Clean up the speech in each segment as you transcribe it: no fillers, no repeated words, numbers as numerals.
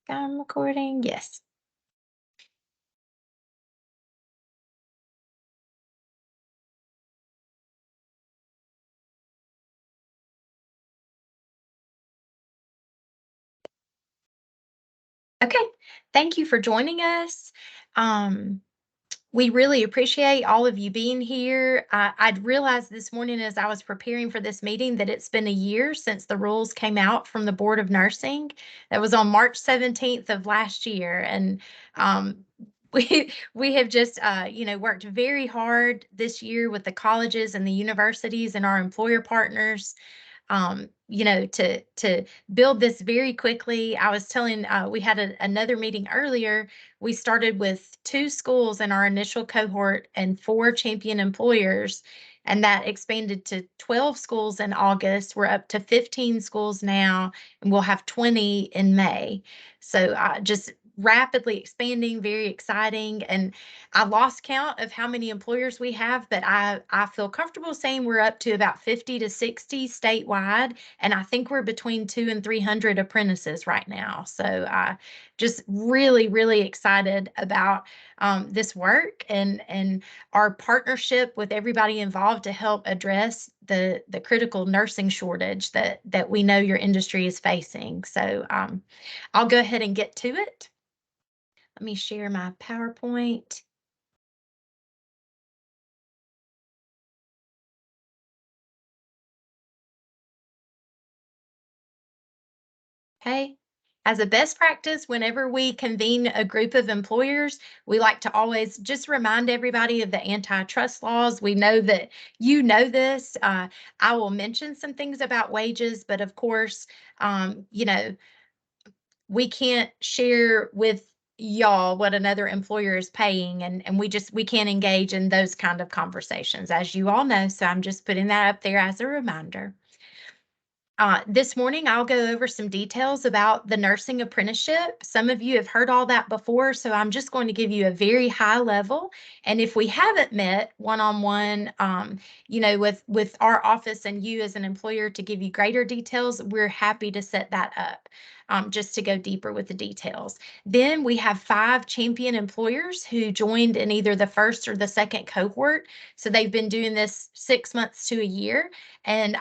I'm recording. Yes. Okay. Thank you for joining us. Um, we really appreciate all of you being here. I'd realized this morning as I was preparing for this meeting that it's been a year since the rules came out from the Board of Nursing. That was on March 17th of last year. And we have just worked very hard this year with the colleges and the universities and our employer partners to build this very quickly. I was telling, we had another meeting earlier. We started with 2 schools in our initial cohort and 4 champion employers, and that expanded to 12 schools in August. We're up to 15 schools now, and we'll have 20 in May. So just rapidly expanding, very exciting. And I lost count of how many employers we have, but I feel comfortable saying we're up to about 50 to 60 statewide, and I think we're between 200 and 300 apprentices right now. So just really, really excited about this work and our partnership with everybody involved to help address the critical nursing shortage that we know your industry is facing. So I'll go ahead and get to it. Let me share my PowerPoint. Okay. As a best practice, whenever we convene a group of employers, we like to always just remind everybody of the antitrust laws. We know that you know this. I will mention some things about wages, but of course, um, you know, we can't share with y'all what another employer is paying, and we can't engage in those kind of conversations, as you all know. So I'm just putting that up there as a reminder. This morning, I'll go over some details about the nursing apprenticeship. Some of you have heard all that before, so I'm just going to give you a very high level. And if we haven't met one-on-one, with our office and you as an employer to give you greater details, we're happy to set that up. Just to go deeper with the details. Then we have 5 champion employers who joined in either the first or the second cohort. So they've been doing this 6 months to a year, and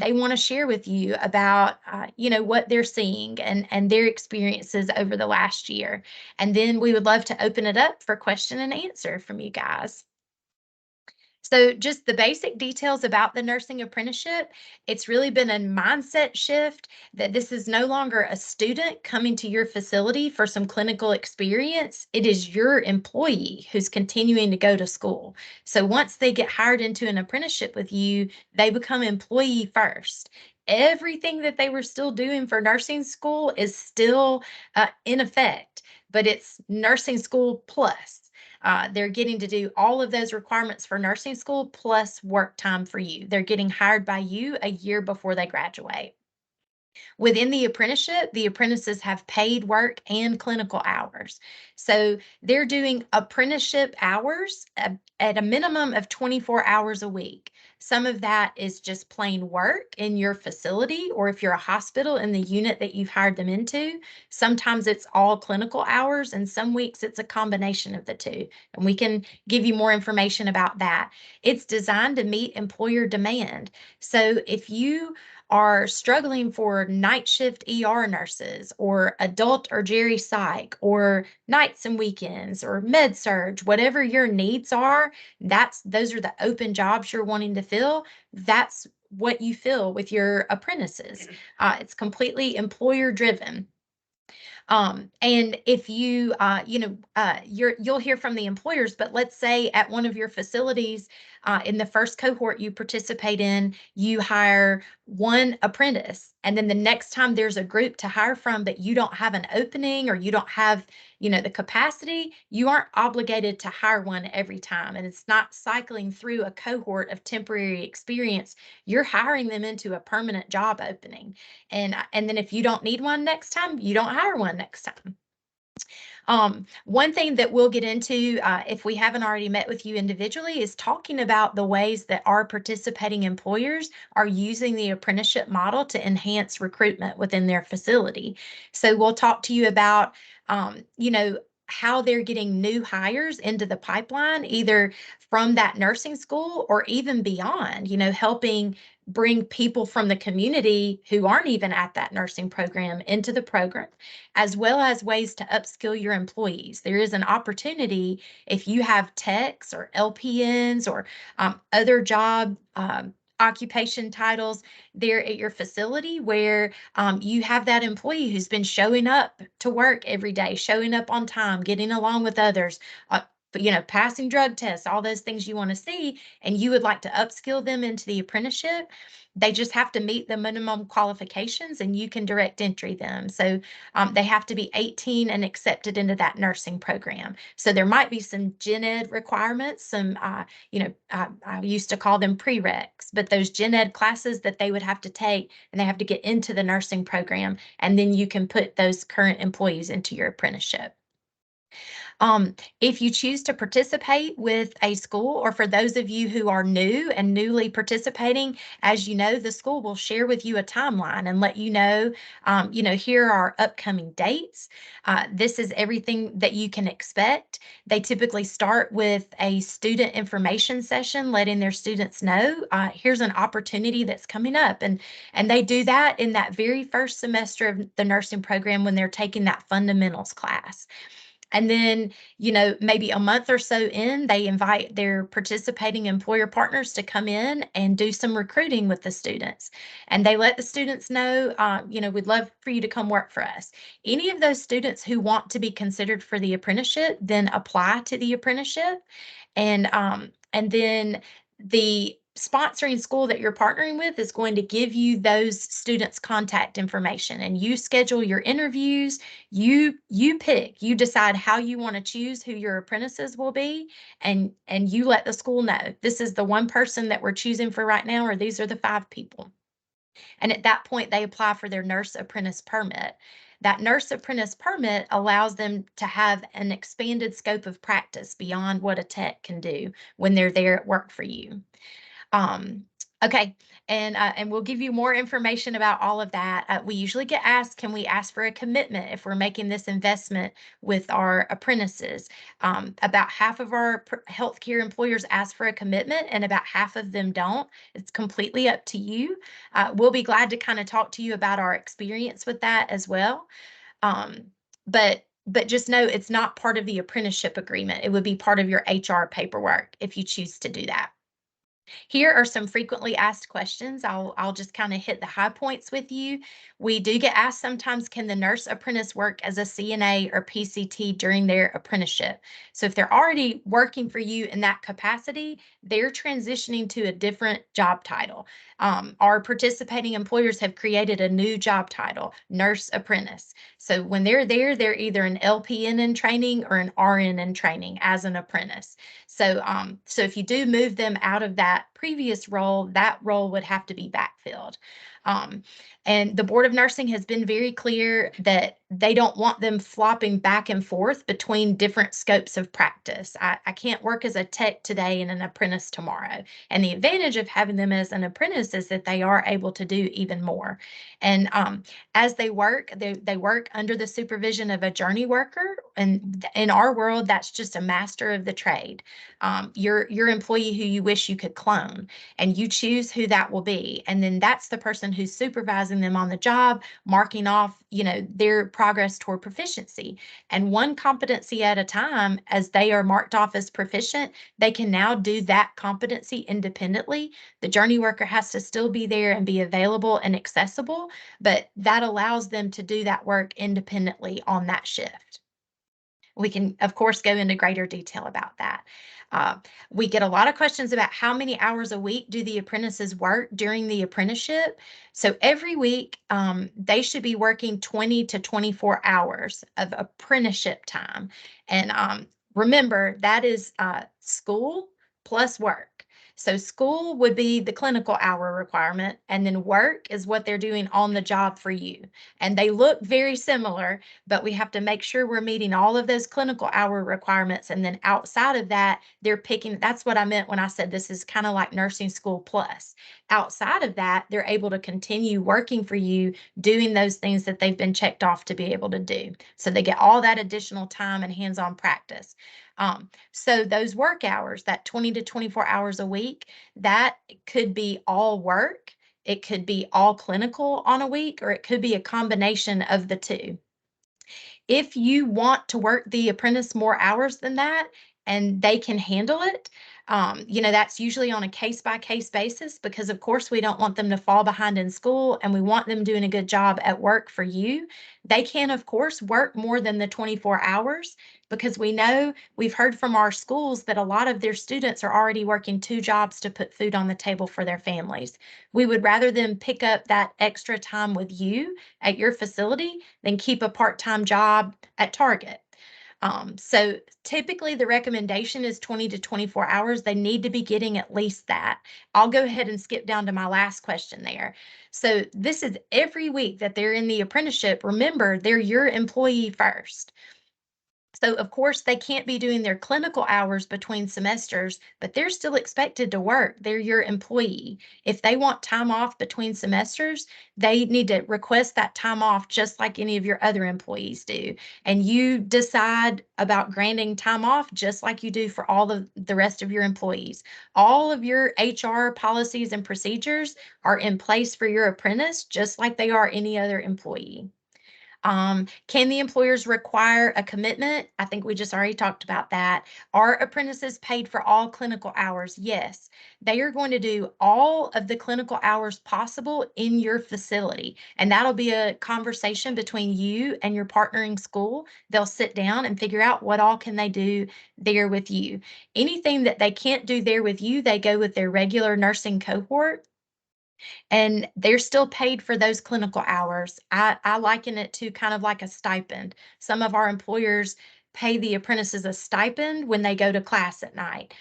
they want to share with you about what they're seeing and their experiences over the last year. And then we would love to open it up for question and answer from you guys. So, just the basic details about the nursing apprenticeship, it's really been a mindset shift that this is no longer a student coming to your facility for some clinical experience. It is your employee who's continuing to go to school. So, once they get hired into an apprenticeship with you, they become employee first. Everything that they were still doing for nursing school is still in effect, but it's nursing school plus. They're getting to do all of those requirements for nursing school plus work time for you. They're getting hired by you a year before they graduate. Within the apprenticeship, the apprentices have paid work and clinical hours. So they're doing apprenticeship hours at a minimum of 24 hours a week. Some of that is just plain work in your facility, or if you're a hospital in the unit that you've hired them into, sometimes it's all clinical hours, and some weeks it's a combination of the two. And we can give you more information about that. It's designed to meet employer demand. So if you are struggling for night shift ER nurses or adult or geri psych or nights and weekends or med surge, whatever your needs are, those are the open jobs you're wanting to fill. That's what you fill with your apprentices. It's completely employer driven. And if you'll hear from the employers, but let's say at one of your facilities, in the first cohort you participate in, you hire one apprentice, and then the next time there's a group to hire from, but you don't have an opening or you don't have, the capacity, you aren't obligated to hire one every time. And it's not cycling through a cohort of temporary experience. You're hiring them into a permanent job opening. And then if you don't need one next time, you don't hire one next time. One thing that we'll get into, if we haven't already met with you individually, is talking about the ways that our participating employers are using the apprenticeship model to enhance recruitment within their facility. So we'll talk to you about, how they're getting new hires into the pipeline, either from that nursing school or even beyond, helping bring people from the community who aren't even at that nursing program into the program, as well as ways to upskill your employees. There is an opportunity if you have techs or LPNs or other job occupation titles there at your facility where you have that employee who's been showing up to work every day, showing up on time, getting along with others. Passing drug tests, all those things you want to see, and you would like to upskill them into the apprenticeship. They just have to meet the minimum qualifications and you can direct entry them. So they have to be 18 and accepted into that nursing program. So there might be some gen ed requirements, some, I used to call them prereqs, but those gen ed classes that they would have to take and they have to get into the nursing program. And then you can put those current employees into your apprenticeship. If you choose to participate with a school, or for those of you who are new and newly participating, as you know, the school will share with you a timeline and let you know, here are upcoming dates. This is everything that you can expect. They typically start with a student information session, letting their students know, here's an opportunity that's coming up. And they do that in that very first semester of the nursing program when they're taking that fundamentals class. And then, maybe a month or so in, they invite their participating employer partners to come in and do some recruiting with the students. And they let the students know, we'd love for you to come work for us. Any of those students who want to be considered for the apprenticeship then apply to the apprenticeship. And then the sponsoring school that you're partnering with is going to give you those students' contact information, and you schedule your interviews. You pick, you decide how you want to choose who your apprentices will be, and you let the school know this is the one person that we're choosing for right now, or these are the 5 people. And at that point they apply for their nurse apprentice permit. That nurse apprentice permit allows them to have an expanded scope of practice beyond what a tech can do when they're there at work for you. Um, okay, and we'll give you more information about all of that. We usually get asked, can we ask for a commitment if we're making this investment with our apprentices? About half of our healthcare employers ask for a commitment, and about half of them don't. It's completely up to you. We'll be glad to kind of talk to you about our experience with that as well. Um, but just know it's not part of the apprenticeship agreement. It would be part of your HR paperwork if you choose to do that. Here are some frequently asked questions. I'll just kind of hit the high points with you. We do get asked sometimes, can the nurse apprentice work as a CNA or PCT during their apprenticeship? So if they're already working for you in that capacity, they're transitioning to a different job title. Our participating employers have created a new job title, nurse apprentice. So when they're there, they're either an LPN in training or an RN in training as an apprentice. So if you do move them out of that previous role, that role would have to be backfilled. Um, and the Board of Nursing has been very clear that they don't want them flopping back and forth between different scopes of practice. I can't work as a tech today and an apprentice tomorrow. And the advantage of having them as an apprentice is that they are able to do even more. And as they work, they work under the supervision of a journey worker. And in our world, that's just a master of the trade. Your employee who you wish you could clone, and you choose who that will be. And then that's the person who's supervising them on the job, marking off, their progress toward proficiency. And one competency at a time, as they are marked off as proficient, they can now do that competency independently. The journey worker has to still be there and be available and accessible, but that allows them to do that work independently on that shift. We can, of course, go into greater detail about that. Uh, we get a lot of questions about how many hours a week do the apprentices work during the apprenticeship. So every week, they should be working 20 to 24 hours of apprenticeship time. And remember, that is school plus work. So school would be the clinical hour requirement, and then work is what they're doing on the job for you. And they look very similar, but we have to make sure we're meeting all of those clinical hour requirements. And then outside of that, they're picking, that's what I meant when I said this is kind of like nursing school plus. Outside of that, they're able to continue working for you, doing those things that they've been checked off to be able to do. So they get all that additional time and hands-on practice. So those work hours, that 20 to 24 hours a week, that could be all work, it could be all clinical on a week, or it could be a combination of the two. If you want to work the apprentice more hours than that and they can handle it, that's usually on a case by case basis because, of course, we don't want them to fall behind in school and we want them doing a good job at work for you. They can, of course, work more than the 24 hours because we know we've heard from our schools that a lot of their students are already working two jobs to put food on the table for their families. We would rather them pick up that extra time with you at your facility than keep a part-time job at Target. So typically the recommendation is 20 to 24 hours. They need to be getting at least that. I'll go ahead and skip down to my last question there. So this is every week that they're in the apprenticeship. Remember, they're your employee first. So of course they can't be doing their clinical hours between semesters, but they're still expected to work. They're your employee. If they want time off between semesters, they need to request that time off just like any of your other employees do. And you decide about granting time off just like you do for all of the rest of your employees. All of your HR policies and procedures are in place for your apprentice, just like they are any other employee. Can the employers require a commitment? I think we just already talked about that. Are apprentices paid for all clinical hours? Yes. They are going to do all of the clinical hours possible in your facility. And that'll be a conversation between you and your partnering school. They'll sit down and figure out what all can they do there with you. Anything that they can't do there with you, they go with their regular nursing cohort and they're still paid for those clinical hours. I liken it to kind of like a stipend. Some of our employers pay the apprentices a stipend when they go to class at night.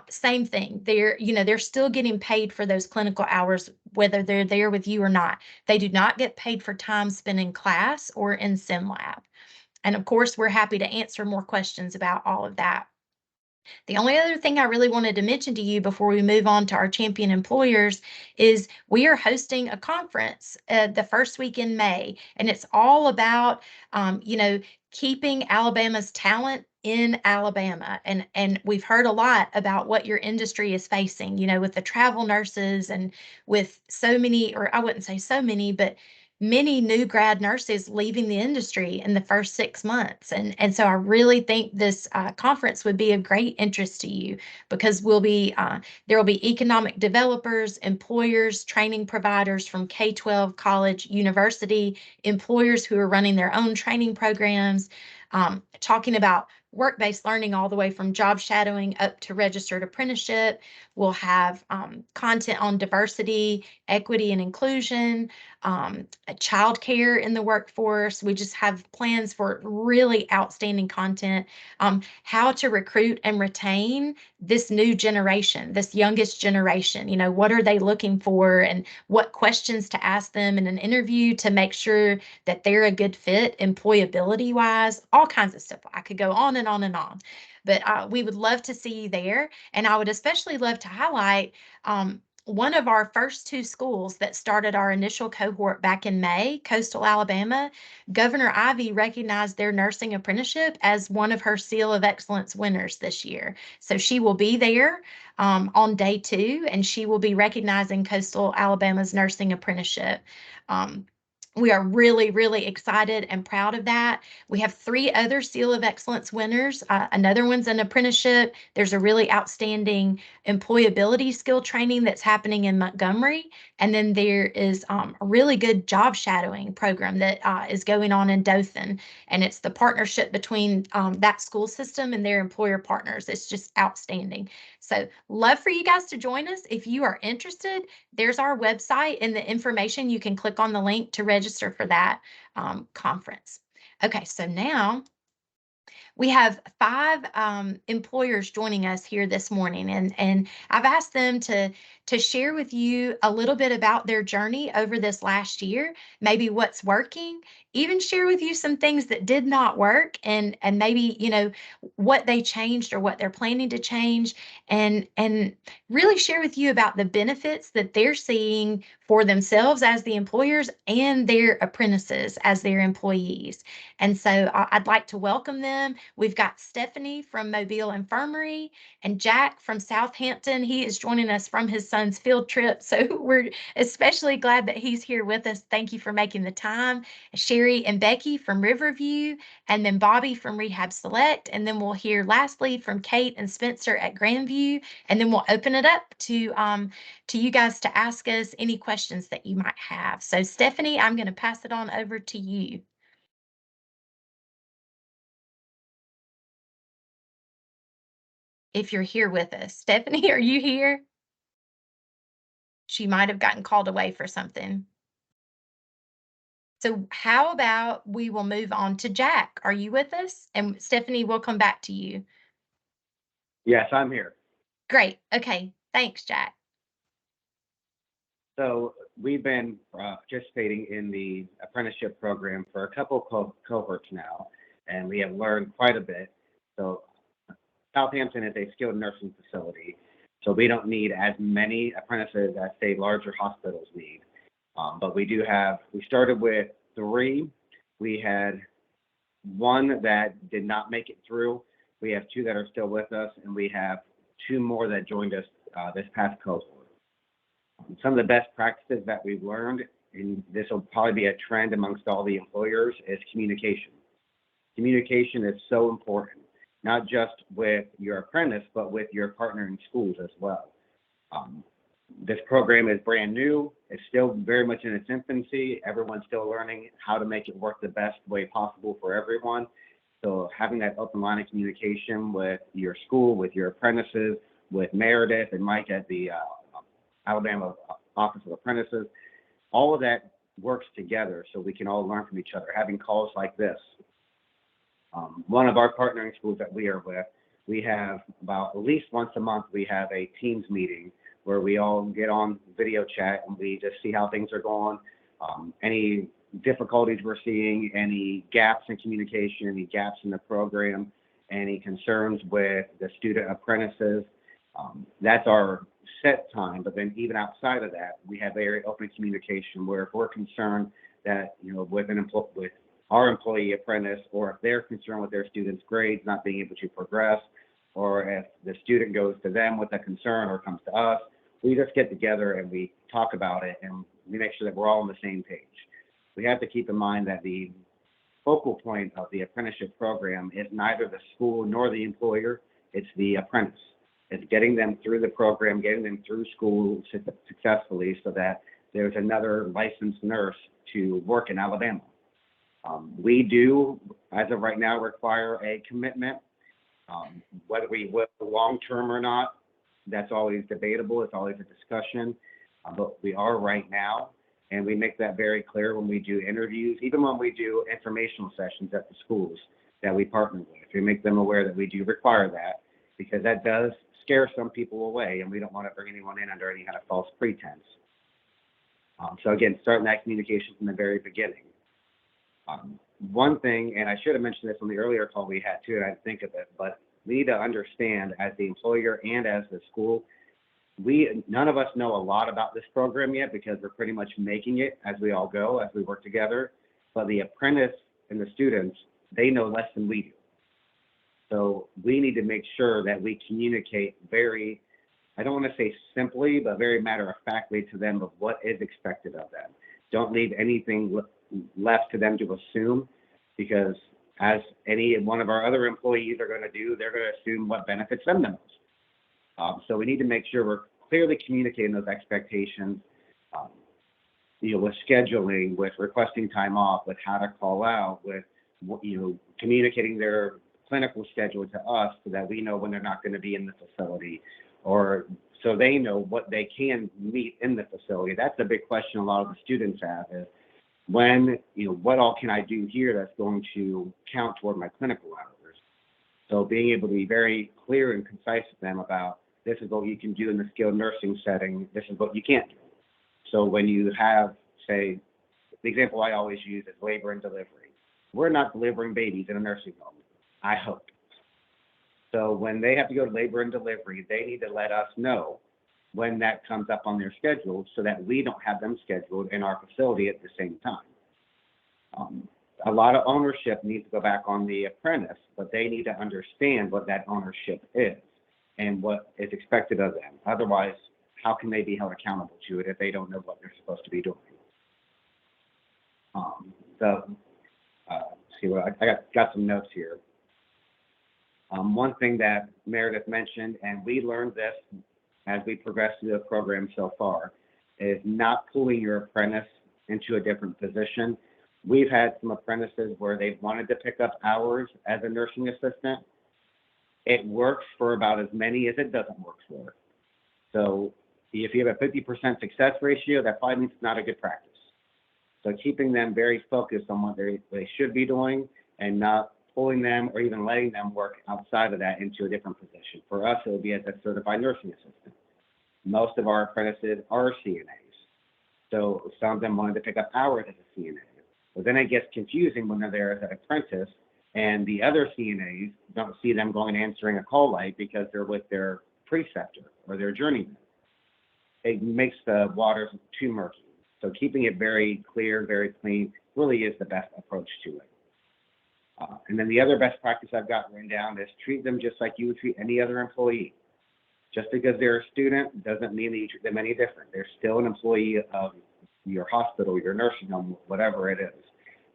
Same thing. They're still getting paid for those clinical hours, whether they're there with you or not. They do not get paid for time spent in class or in sim lab. And of course, we're happy to answer more questions about all of that. The only other thing I really wanted to mention to you before we move on to our champion employers is we are hosting a conference the first week in May, and it's all about, keeping Alabama's talent in Alabama. And we've heard a lot about what your industry is facing, with the travel nurses and with so many, or I wouldn't say so many, but many new grad nurses leaving the industry in the first 6 months. And so I really think this conference would be of great interest to you because there will be economic developers, employers, training providers from K-12, college, university, employers who are running their own training programs, talking about work-based learning all the way from job shadowing up to registered apprenticeship. We'll have content on diversity, equity, and inclusion, childcare in the workforce. We just have plans for really outstanding content, how to recruit and retain this new generation, this youngest generation. What are they looking for and what questions to ask them in an interview to make sure that they're a good fit employability wise, all kinds of stuff. I could go on and on and on. But we would love to see you there. And I would especially love to highlight one of our first two schools that started our initial cohort back in May, Coastal Alabama. Governor Ivey recognized their nursing apprenticeship as one of her Seal of Excellence winners this year. So she will be there on day 2, and she will be recognizing Coastal Alabama's nursing apprenticeship. We are really, really excited and proud of that. We have 3 other Seal of Excellence winners. Another one's an apprenticeship. There's a really outstanding employability skill training that's happening in Montgomery. And then there is a really good job shadowing program that is going on in Dothan. And it's the partnership between that school system and their employer partners. It's just outstanding. So love for you guys to join us. If you are interested, there's our website and the information. You can click on the link to register for that conference. Okay, so now We have five employers joining us here this morning, and I've asked them to share with you a little bit about their journey over this last year, maybe what's working, even share with you some things that did not work, and maybe what they changed or what they're planning to change, and really share with you about the benefits that they're seeing for themselves as the employers and their apprentices as their employees. And so I'd like to welcome them. We've got Stephanie from Mobile Infirmary and Jack from Southampton. He is joining us from his son's field trip. So we're especially glad that he's here with us. Thank you for making the time. Sherry and Becky from Riverview, and then Bobby from Rehab Select. And then we'll hear lastly from Kate and Spencer at Grandview. And then we'll open it up to you guys to ask us any questions that you might have. So Stephanie, I'm going to pass it on over to you. If you're here with us. Stephanie, are you here? She might have gotten called away for something. So how about we will move on to Jack? Are you with us? And Stephanie, we'll come back to you. Yes, I'm here. Great. Okay. Thanks, Jack. So we've been participating in the apprenticeship program for a couple cohorts now, and we have learned quite a bit. So Southampton is a skilled nursing facility, so we don't need as many apprentices as, say, larger hospitals need. But we started with 3. We had 1 that did not make it through. We have 2 that are still with us, and we have 2 more that joined us this past cohort. Some of the best practices that we've learned, and this will probably be a trend amongst all the employers, is communication. Communication is so important, not just with your apprentice, but with your partner in schools as well. This program is brand new. It's still very much in its infancy. Everyone's still learning how to make it work the best way possible for everyone. So having that open line of communication with your school, with your apprentices, with Meredith and Mike at the Alabama Office of Apprentices, all of that works together so we can all learn from each other. Having calls like this. One of our partnering schools that we are with, we have about at least once a month, we have a Teams meeting where we all get on video chat and we just see how things are going, any difficulties we're seeing, any gaps in communication, any gaps in the program, any concerns with the student apprentices. That's our set time, but then even outside of that, we have very open communication where if we're concerned that, with our employee apprentice, or if they're concerned with their students' grades not being able to progress, or if the student goes to them with a concern or comes to us, we just get together and we talk about it and we make sure that we're all on the same page. We have to keep in mind that the focal point of the apprenticeship program is neither the school nor the employer, it's the apprentice. It's getting them through the program, getting them through school successfully so that there's another licensed nurse to work in Alabama. We do, as of right now, require a commitment. Whether we will long-term or not, that's always debatable. It's always a discussion, but we are right now. And we make that very clear when we do interviews, even when we do informational sessions at the schools that we partner with. We make them aware that we do require that because that does scare some people away, and we don't want to bring anyone in under any kind of false pretense. So again, starting that communication from the very beginning. One thing, and I should have mentioned this on the earlier call we had too, and I didn't think of it, but we need to understand as the employer and as the school, none of us know a lot about this program yet because we're pretty much making it as we all go, as we work together. But the apprentice and the students, they know less than we do. So we need to make sure that we communicate very, I don't want to say simply, but very matter-of-factly to them of what is expected of them. Don't leave anything left to them to assume, because as any one of our other employees are going to do, they're going to assume what benefits them the most. So we need to make sure we're clearly communicating those expectations, with scheduling, with requesting time off, with how to call out, with, communicating their clinical schedule to us so that we know when they're not going to be in the facility, or so they know what they can meet in the facility. That's a big question a lot of the students have is when, what all can I do here that's going to count toward my clinical hours? So being able to be very clear and concise with them about this is what you can do in the skilled nursing setting, this is what you can't do. So when you have, say, the example I always use is labor and delivery. We're not delivering babies in a nursing home, I hope. So when they have to go to labor and delivery, they need to let us know when that comes up on their schedule so that we don't have them scheduled in our facility at the same time. A lot of ownership needs to go back on the apprentice, but they need to understand what that ownership is and what is expected of them. Otherwise, how can they be held accountable to it if they don't know what they're supposed to be doing? See what I got some notes here. One thing that Meredith mentioned, and we learned this as we progressed through the program so far, is not pulling your apprentice into a different position. We've had some apprentices where they've wanted to pick up hours as a nursing assistant. It works for about as many as it doesn't work for. So if you have a 50% success ratio, that probably means it's not a good practice. So keeping them very focused on what they should be doing and not pulling them or even letting them work outside of that into a different position. For us, it would be as a certified nursing assistant. Most of our apprentices are CNAs. So some of them wanted to pick up hours as a CNA. But then it gets confusing when they're there as an apprentice and the other CNAs don't see them going and answering a call light because they're with their preceptor or their journeyman. It makes the waters too murky. So keeping it very clear, very clean, really is the best approach to it. And then the other best practice I've got written down is treat them just like you would treat any other employee. Just because they're a student doesn't mean that you treat them any different. They're still an employee of your hospital, your nursing home, whatever it is.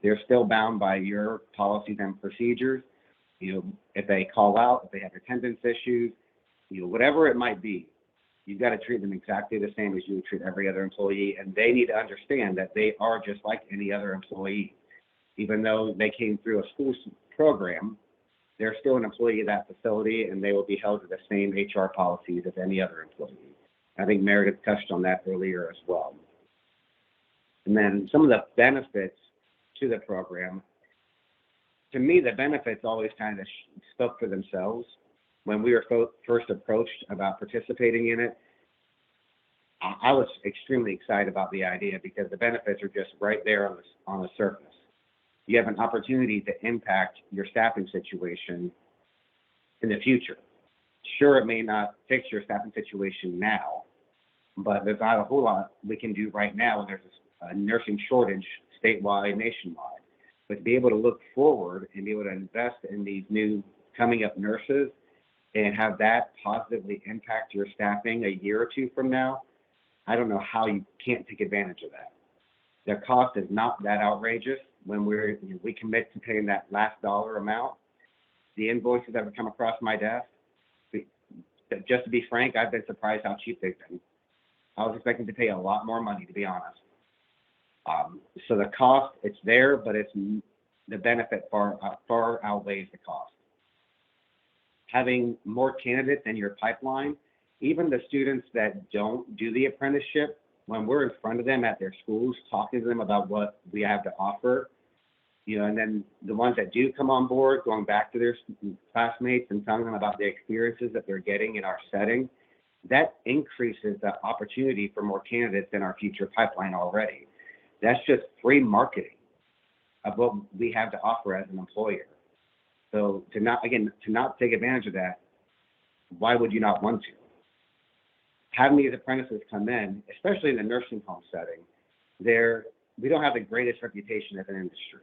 They're still bound by your policies and procedures. If they call out, if they have attendance issues, whatever it might be, you've got to treat them exactly the same as you would treat every other employee. And they need to understand that they are just like any other employee. Even though they came through a school program, they're still an employee of that facility and they will be held to the same HR policies as any other employee. I think Meredith touched on that earlier as well. And then some of the benefits to the program, to me, the benefits always kind of spoke for themselves. When we were first approached about participating in it, I was extremely excited about the idea because the benefits are just right there on the surface. You have an opportunity to impact your staffing situation in the future. Sure, it may not fix your staffing situation now, but there's not a whole lot we can do right now when there's a nursing shortage statewide, nationwide. But to be able to look forward and be able to invest in these new coming up nurses and have that positively impact your staffing a year or two from now, I don't know how you can't take advantage of that. The cost is not that outrageous when we commit to paying that last dollar amount. The invoices that have come across my desk, just to be frank, I've been surprised how cheap they've been. I was expecting to pay a lot more money, to be honest. So the cost, it's there, but the benefit far outweighs the cost. Having more candidates in your pipeline, even the students that don't do the apprenticeship, when we're in front of them at their schools, talking to them about what we have to offer, and then the ones that do come on board, going back to their classmates and telling them about the experiences that they're getting in our setting, that increases the opportunity for more candidates in our future pipeline already. That's just free marketing of what we have to offer as an employer. So to not take advantage of that, why would you not want to? Having these apprentices come in, especially in the nursing home setting, we don't have the greatest reputation as an industry.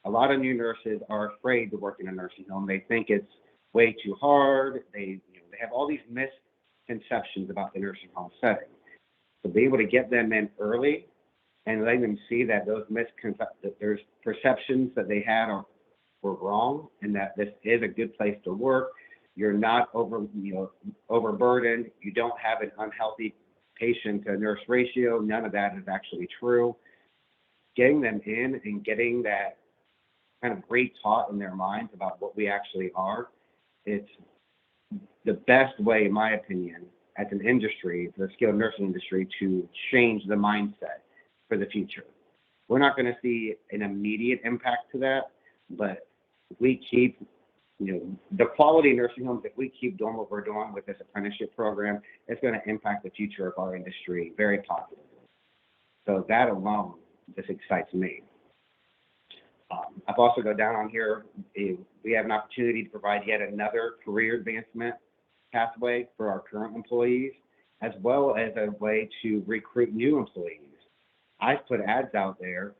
A lot of new nurses are afraid to work in a nursing home. They think it's way too hard. They have all these misconceptions about the nursing home setting. So be able to get them in early and letting them see that that there's perceptions that they had were wrong, and that this is a good place to work. You're not overburdened. You don't have an unhealthy patient to nurse ratio. None of that is actually true. Getting them in and getting that kind of re-taught in their minds about what we actually are, it's the best way, in my opinion, as an industry, the skilled nursing industry, to change the mindset for the future. We're not going to see an immediate impact to that, but if we keep the quality nursing homes, if we keep doing what we're doing with this apprenticeship program, it's going to impact the future of our industry very positively. So that alone just excites me. I've also go down on here. We have an opportunity to provide yet another career advancement pathway for our current employees, as well as a way to recruit new employees. I've put ads out there,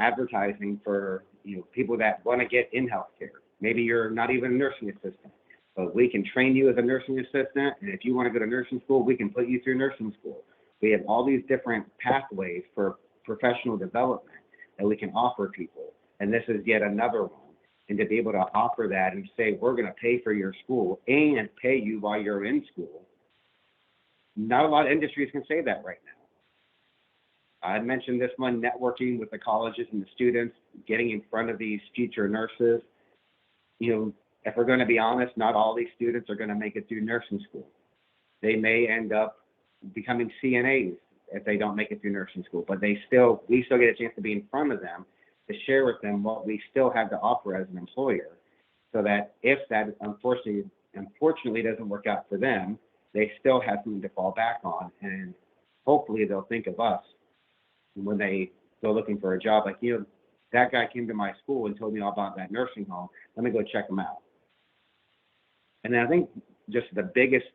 advertising for, people that want to get in healthcare. Maybe you're not even a nursing assistant, but we can train you as a nursing assistant. And if you want to go to nursing school, we can put you through nursing school. We have all these different pathways for professional development that we can offer people. And this is yet another one. And to be able to offer that and say, we're going to pay for your school and pay you while you're in school. Not a lot of industries can say that right now. I mentioned this one, networking with the colleges and the students, getting in front of these future nurses. If we're going to be honest, not all these students are going to make it through nursing school. They may end up becoming CNAs if they don't make it through nursing school, but we still get a chance to be in front of them, to share with them what we still have to offer as an employer, so that if that unfortunately doesn't work out for them, they still have something to fall back on, and hopefully they'll think of us when they go looking for a job. Like, that guy came to my school and told me all about that nursing home. Let me go check him out. And then I think just the biggest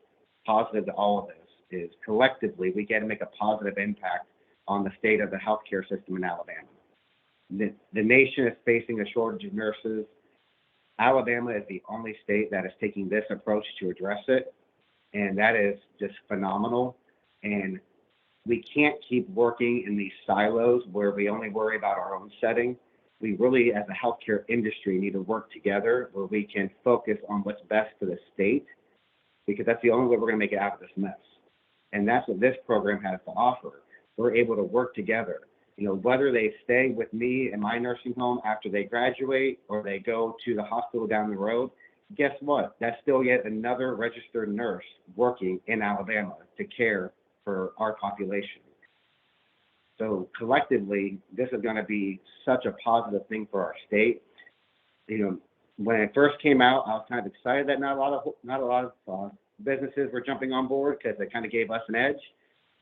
positive to all of this is collectively we get to make a positive impact on the state of the healthcare system in Alabama. The nation is facing a shortage of nurses. Alabama is the only state that is taking this approach to address it, and that is just phenomenal. And we can't keep working in these silos where we only worry about our own setting. We really, as a healthcare industry, need to work together where we can focus on what's best for the state, because that's the only way we're going to make it out of this mess. And that's what this program has to offer. We're able to work together. Whether they stay with me in my nursing home after they graduate or they go to the hospital down the road, guess what? That's still yet another registered nurse working in Alabama to care for our population. So collectively, this is going to be such a positive thing for our state. When it first came out, I was kind of excited that not a lot of businesses were jumping on board, because it kind of gave us an edge.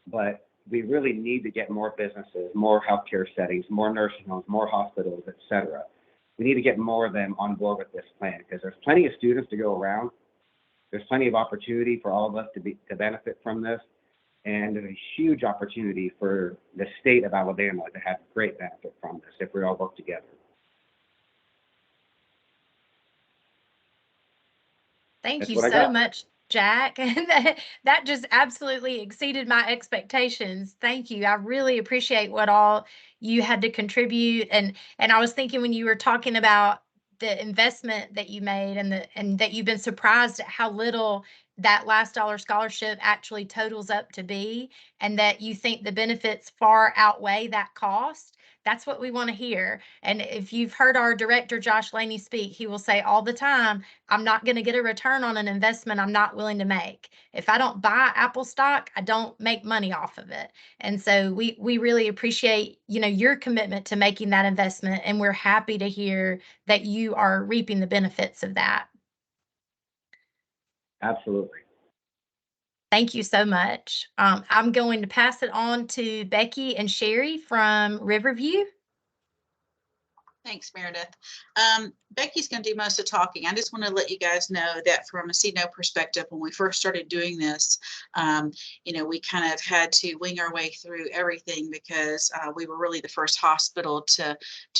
But we really need to get more businesses, more healthcare settings, more nursing homes, more hospitals, et cetera. We need to get more of them on board with this plan, because there's plenty of students to go around. There's plenty of opportunity for all of us to benefit from this. And there's a huge opportunity for the state of Alabama to have great benefit from this if we all work together. Thank That's you what I so got. much, Jack. That just absolutely exceeded my expectations. Thank you. I really appreciate what all you had to contribute. And I was thinking when you were talking about the investment that you made and that you've been surprised at how little that last dollar scholarship actually totals up to be, and that you think the benefits far outweigh that cost. That's what we want to hear. And if you've heard our director, Josh Laney, speak, he will say all the time, I'm not going to get a return on an investment I'm not willing to make. If I don't buy Apple stock, I don't make money off of it. And so we really appreciate, your commitment to making that investment, and we're happy to hear that you are reaping the benefits of that. Absolutely. Thank you so much. I'm going to pass it on to Becky and Sherry from Riverview. Thanks, Meredith. Becky's going to do most of the talking. I just want to let you guys know that from a CNO perspective, when we first started doing this, we kind of had to wing our way through everything, because we were really the first hospital to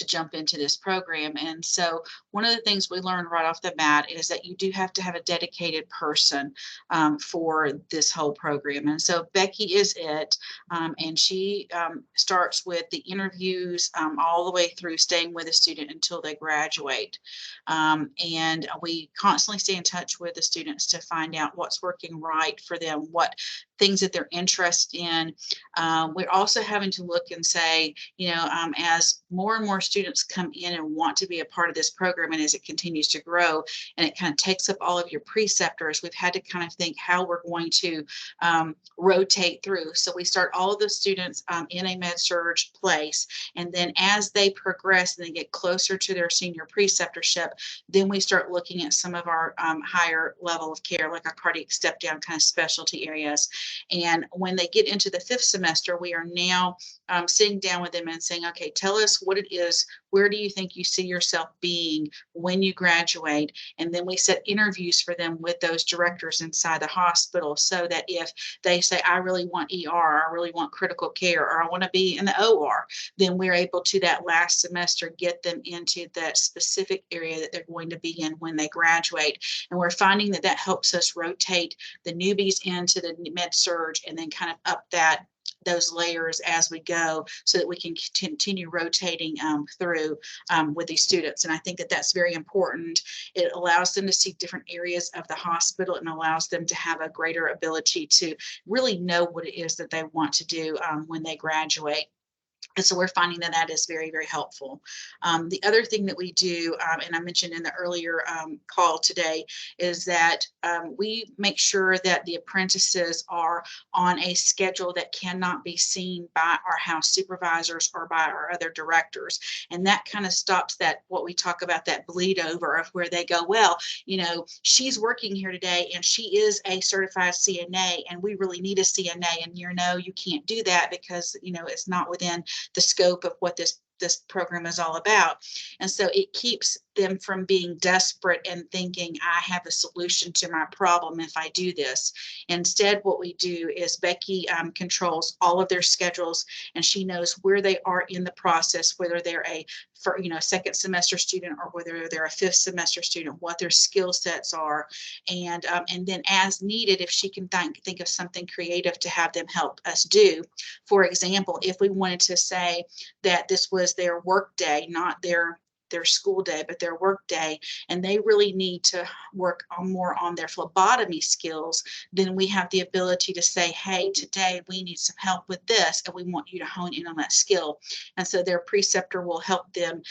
jump into this program. And so one of the things we learned right off the bat is that you do have to have a dedicated person for this whole program. And so Becky is it. And she starts with the interviews all the way through staying with a student until they graduate. And we constantly stay in touch with the students to find out what's working right for them, what things that they're interested in. We're also having to look and say, as more and more students come in and want to be a part of this program, and as it continues to grow and it kind of takes up all of your preceptors, we've had to kind of think how we're going to rotate through. So we start all of the students in a med-surg place, and then as they progress and they get closer to their senior preceptorship, then we start looking at some of our higher level of care, like our cardiac step down kind of specialty areas. And when they get into the 5th semester, we are now sitting down with them and saying, okay, tell us what it is. Where do you think you see yourself being when you graduate? And then we set interviews for them with those directors inside the hospital, so that if they say, I really want ER, or I really want critical care, or I want to be in the OR, then we're able to that last semester get them into that specific area that they're going to be in when they graduate. And we're finding that that helps us rotate the newbies into the med-surg and then kind of up those layers as we go, so that we can continue rotating through with these students. And I think that that's very important. It allows them to see different areas of the hospital and allows them to have a greater ability to really know what it is that they want to do when they graduate. And so we're finding that that is very, very helpful. The other thing that we do, and I mentioned in the earlier call today, is that we make sure that the apprentices are on a schedule that cannot be seen by our house supervisors or by our other directors. And that kind of stops that, what we talk about, that bleed over of where they go, well, she's working here today and she is a certified CNA and we really need a CNA. And you can't do that because, it's not within the scope of what this program is all about. And so it keeps them from being desperate and thinking, I have a solution to my problem if I do this. Instead, what we do is Becky controls all of their schedules, and she knows where they are in the process, whether they're a second semester student or whether they're a 5th semester student, what their skill sets are. And then as needed, if she can think of something creative to have them help us do. For example, if we wanted to say that this was their work day, not their school day, but their work day, and they really need to work more on their phlebotomy skills, then we have the ability to say, hey, today we need some help with this, and we want you to hone in on that skill. And so their preceptor will help them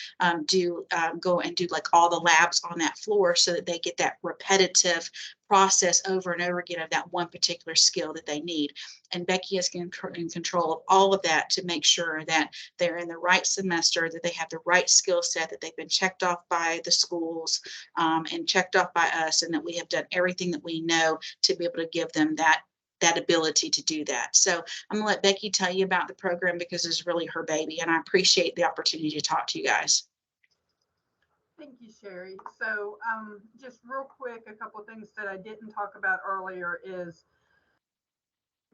go and do like all the labs on that floor, so that they get that repetitive process over and over again of that one particular skill that they need. And Becky is in control of all of that to make sure that they're in the right semester, that they have the right skill set, that they've been checked off by the schools and checked off by us, and that we have done everything that we know to be able to give them that ability to do that. So I'm gonna let Becky tell you about the program because it's really her baby, and I appreciate the opportunity to talk to you guys. Thank you, Sherry. So just real quick, a couple of things that I didn't talk about earlier is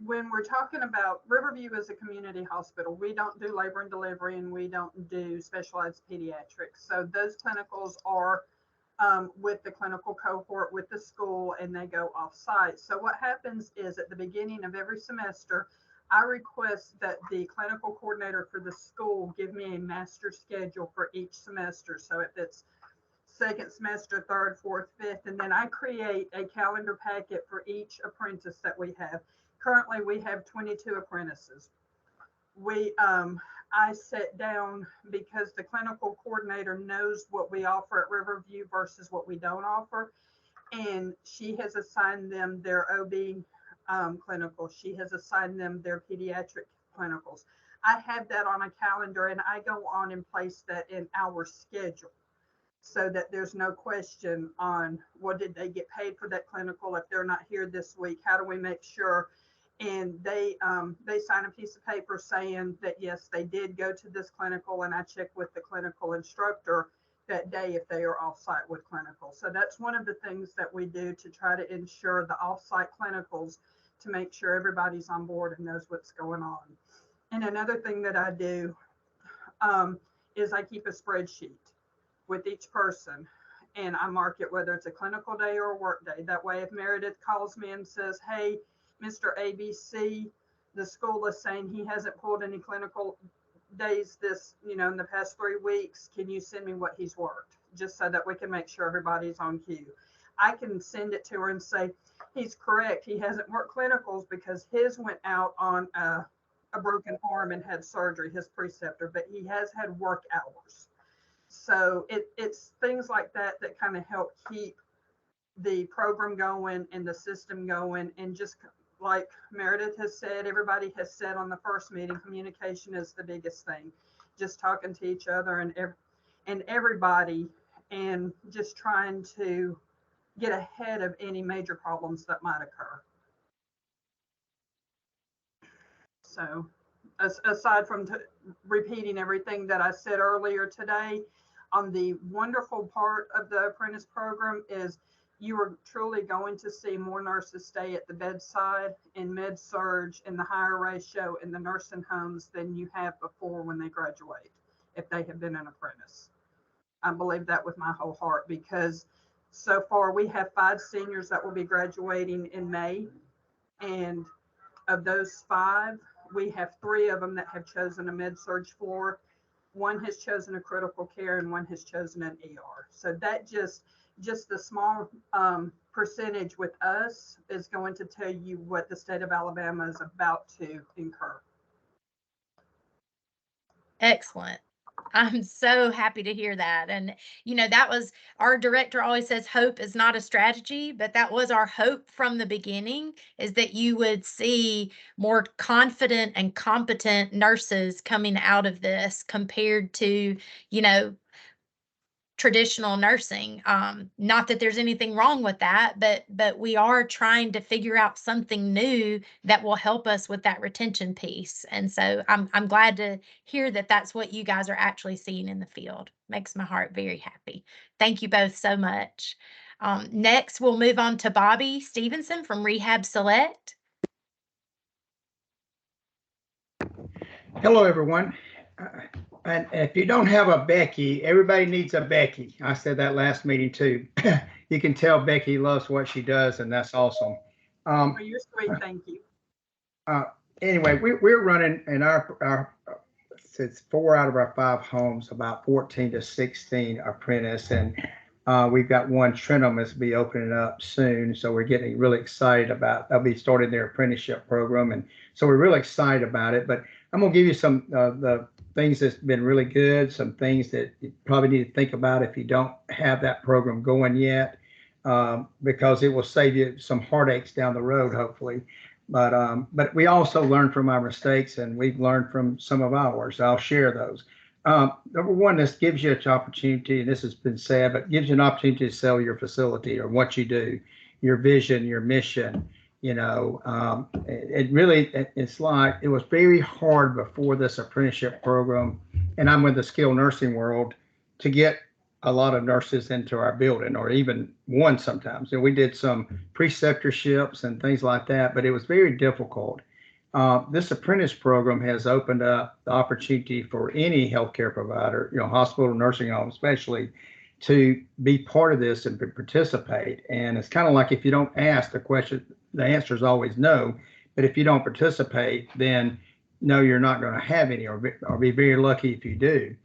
when we're talking about Riverview as a community hospital, we don't do labor and delivery and we don't do specialized pediatrics. So those clinicals are with the clinical cohort with the school, and they go off site. So what happens is at the beginning of every semester, I request that the clinical coordinator for the school give me a master schedule for each semester. So if it's second semester, 3rd, 4th, 5th, and then I create a calendar packet for each apprentice that we have. Currently, we have 22 apprentices. I sit down because the clinical coordinator knows what we offer at Riverview versus what we don't offer, and she has assigned them their OB clinical. She has assigned them their pediatric clinicals. I have that on a calendar, and I go on and place that in our schedule, so that there's no question on what did they get paid for that clinical. If they're not here this week, how do we make sure? And they sign a piece of paper saying that yes, they did go to this clinical, and I check with the clinical instructor that day if they are off-site with clinical. So that's one of the things that we do to try to ensure the off-site clinicals, to make sure everybody's on board and knows what's going on. And another thing that I do is I keep a spreadsheet with each person, and I mark it whether it's a clinical day or a work day. That way, if Meredith calls me and says, hey, Mr. ABC, the school is saying he hasn't pulled any clinical days this, in the past 3 weeks, can you send me what he's worked? Just so that we can make sure everybody's on cue. I can send it to her and say, he's correct. He hasn't worked clinicals because his went out on a broken arm and had surgery, his preceptor, but he has had work hours. So it's things like that that kind of help keep the program going and the system going. And just like Meredith has said, everybody has said on the first meeting, communication is the biggest thing. Just talking to each other and everybody, and just trying to get ahead of any major problems that might occur. So aside from repeating everything that I said earlier today, on the wonderful part of the apprentice program is you are truly going to see more nurses stay at the bedside in med-surg in the higher ratio in the nursing homes than you have before when they graduate, if they have been an apprentice. I believe that with my whole heart, because so far we have 5 seniors that will be graduating in May. And of those 5, we have 3 of them that have chosen a med-surg floor. 1 has chosen a critical care and 1 has chosen an ER. So that just the small percentage with us is going to tell you what the state of Alabama is about to incur. Excellent. I'm so happy to hear that. And, you know, that was our director always says hope is not a strategy, but that was our hope from the beginning, is that you would see more confident and competent nurses coming out of this compared to, you know, traditional nursing. Not that there's anything wrong with that, but we are trying to figure out something new that will help us with that retention piece. And so I'm glad to hear that that's what you guys are actually seeing in the field. Makes my heart very happy. Thank you both so much. Next, we'll move on to Bobby Stevenson from Rehab Select. Hello, everyone. And if you don't have a Becky, everybody needs a Becky. I said that last meeting too. You can tell Becky loves what she does, and that's awesome. You're sweet, thank you. Anyway, we're running in our it's 4 out of our 5 homes, about 14 to 16 apprentice, and we've got one Trentham that's be opening up soon. So we're getting really excited about. They'll be starting their apprenticeship program, and so we're really excited about it. But I'm gonna give you some the things that's been really good, some things that you probably need to think about if you don't have that program going yet, because it will save you some heartaches down the road, hopefully. But we also learn from our mistakes, and we've learned from some of ours. I'll share those. Number one, this gives you an opportunity, and this has been said, but gives you an opportunity to sell your facility or what you do, your vision, your mission. You know, it's like, it was very hard before this apprenticeship program, and I'm with the skilled nursing world, to get a lot of nurses into our building, or even one sometimes. And we did some preceptorships and things like that, but it was very difficult. This apprentice program has opened up the opportunity for any healthcare provider, you know, hospital, nursing home, especially, to be part of this and participate. And it's kind of like, if you don't ask the question, the answer is always no. But if you don't participate, then no, you're not going to have any, or be very lucky if you do.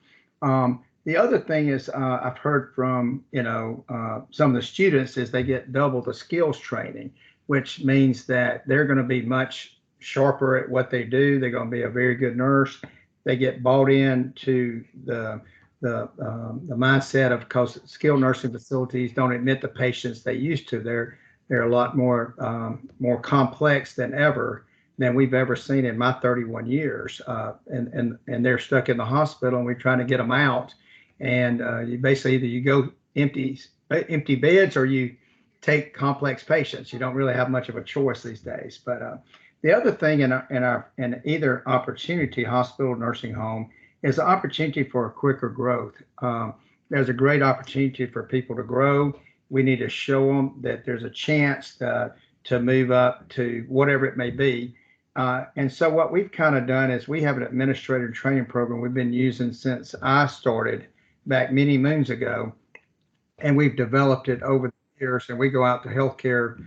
The other thing is, I've heard from, you know, some of the students, is they get double the skills training, which means that they're going to be much sharper at what they do. They're going to be a very good nurse. They get bought into the mindset of, because skilled nursing facilities don't admit the patients they used to. They're a lot more complex than we've ever seen in my 31 years. And they're stuck in the hospital, and we're trying to get them out. And you basically, either you go empty beds, or you take complex patients. You don't really have much of a choice these days. But the other thing in either opportunity, hospital, nursing home, is the opportunity for a quicker growth. There's a great opportunity for people to grow. We need to show them that there's a chance to move up to whatever it may be. And so what we've kind of done is, we have an administrator training program we've been using since I started back many moons ago. And we've developed it over the years, and we go out to healthcare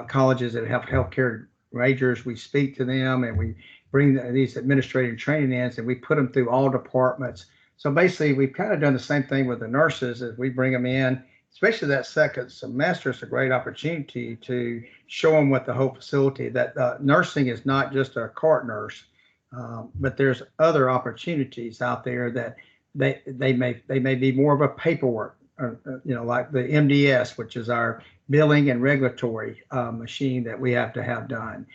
colleges that have healthcare majors. We speak to them, and we bring these administrative training in, and we put them through all departments. So basically, we've kind of done the same thing with the nurses, as we bring them in, especially that second semester, it's a great opportunity to show them what the whole facility, that nursing is not just a court nurse, but there's other opportunities out there that they may be more of a paperwork, like the MDS, which is our billing and regulatory machine that we have to have done,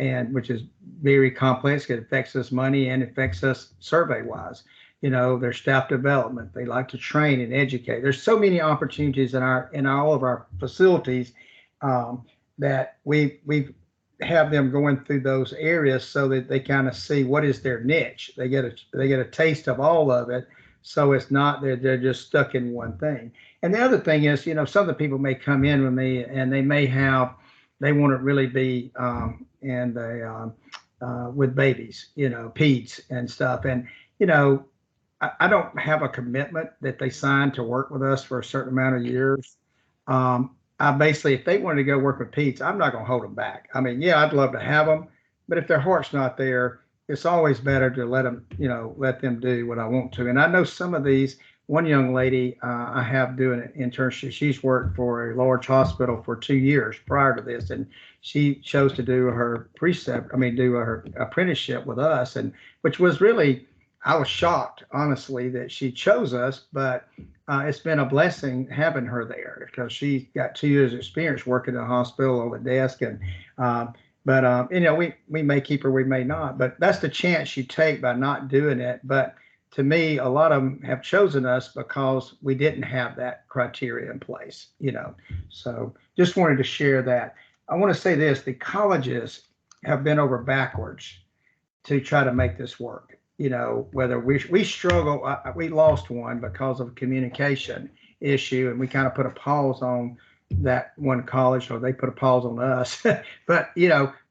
and which is very complex. It affects us money and affects us survey wise. Their staff development. They like to train and educate. There's so many opportunities in all of our facilities that we have them going through those areas so that they kind of see what is their niche. They get a taste of all of it. So it's not that they're just stuck in one thing. And the other thing is, some of the people may come in with me and they want to really be with babies, peds and stuff. And, I don't have a commitment that they sign to work with us for a certain amount of years. I basically, if they wanted to go work with peds, I'm not going to hold them back. I mean, yeah, I'd love to have them, but if their heart's not there, it's always better to let them do what I want to. And I know some of these, one young lady I have doing an internship, she's worked for a large hospital for 2 years prior to this, and she chose to do her apprenticeship with us, and which was really, I was shocked, honestly, that she chose us, but it's been a blessing having her there because she got 2 years experience working in a hospital on the desk. And, we may keep her, we may not, but that's the chance you take by not doing it. But to me, a lot of them have chosen us because we didn't have that criteria in place, so just wanted to share that. I want to say this, the colleges have been over backwards to try to make this work. Whether we struggle, we lost one because of a communication issue, and we kind of put a pause on that one college, or they put a pause on us, but,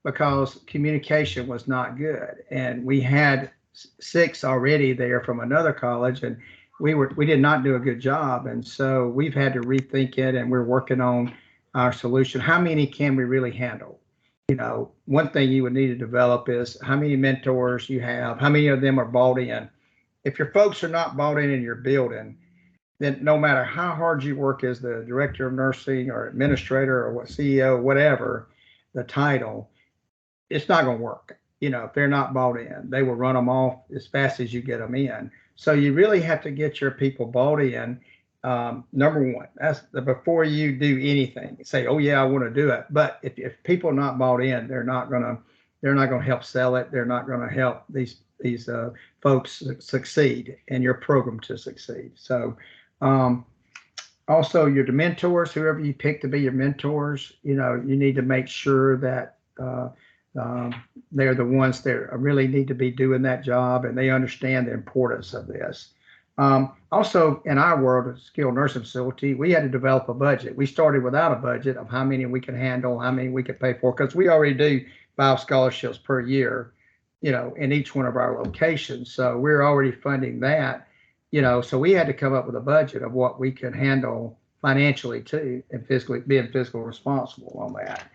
because communication was not good. And we had 6 already there from another college, and we did not do a good job. And so we've had to rethink it, and we're working on our solution. How many can we really handle? One thing you would need to develop is how many mentors you have, how many of them are bought in. If your folks are not bought in your building, then no matter how hard you work as the director of nursing or administrator or what CEO, whatever the title, it's not going to work. If they're not bought in, they will run them off as fast as you get them in. So you really have to get your people bought in. Number one, that's before you do anything, say, oh yeah, I want to do it. But if people are not bought in, they're not going to help sell it. They're not going to help these folks succeed and your program to succeed. So, also your mentors, whoever you pick to be your mentors, you need to make sure that, they're the ones that really need to be doing that job, and they understand the importance of this. Also, in our world of skilled nursing facility, we had to develop a budget. We started without a budget of how many we could handle, how many we could pay for, because we already do 5 scholarships per year, in each one of our locations. So we're already funding that, so we had to come up with a budget of what we could handle financially too, and being fiscally responsible on that.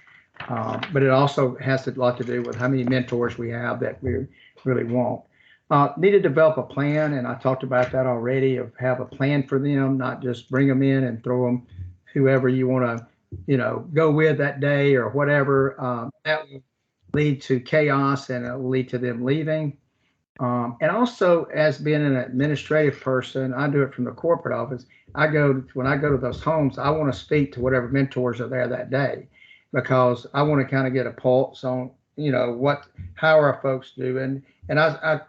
But it also has a lot to do with how many mentors we have that we really want. Need to develop a plan, and I talked about that already, of have a plan for them, not just bring them in and throw them whoever you want to, go with that day or whatever. That will lead to chaos, and it will lead to them leaving. And also, as being an administrative person, I do it from the corporate office. When I go to those homes, I want to speak to whatever mentors are there that day, because I want to kind of get a pulse on, how are our folks doing? And I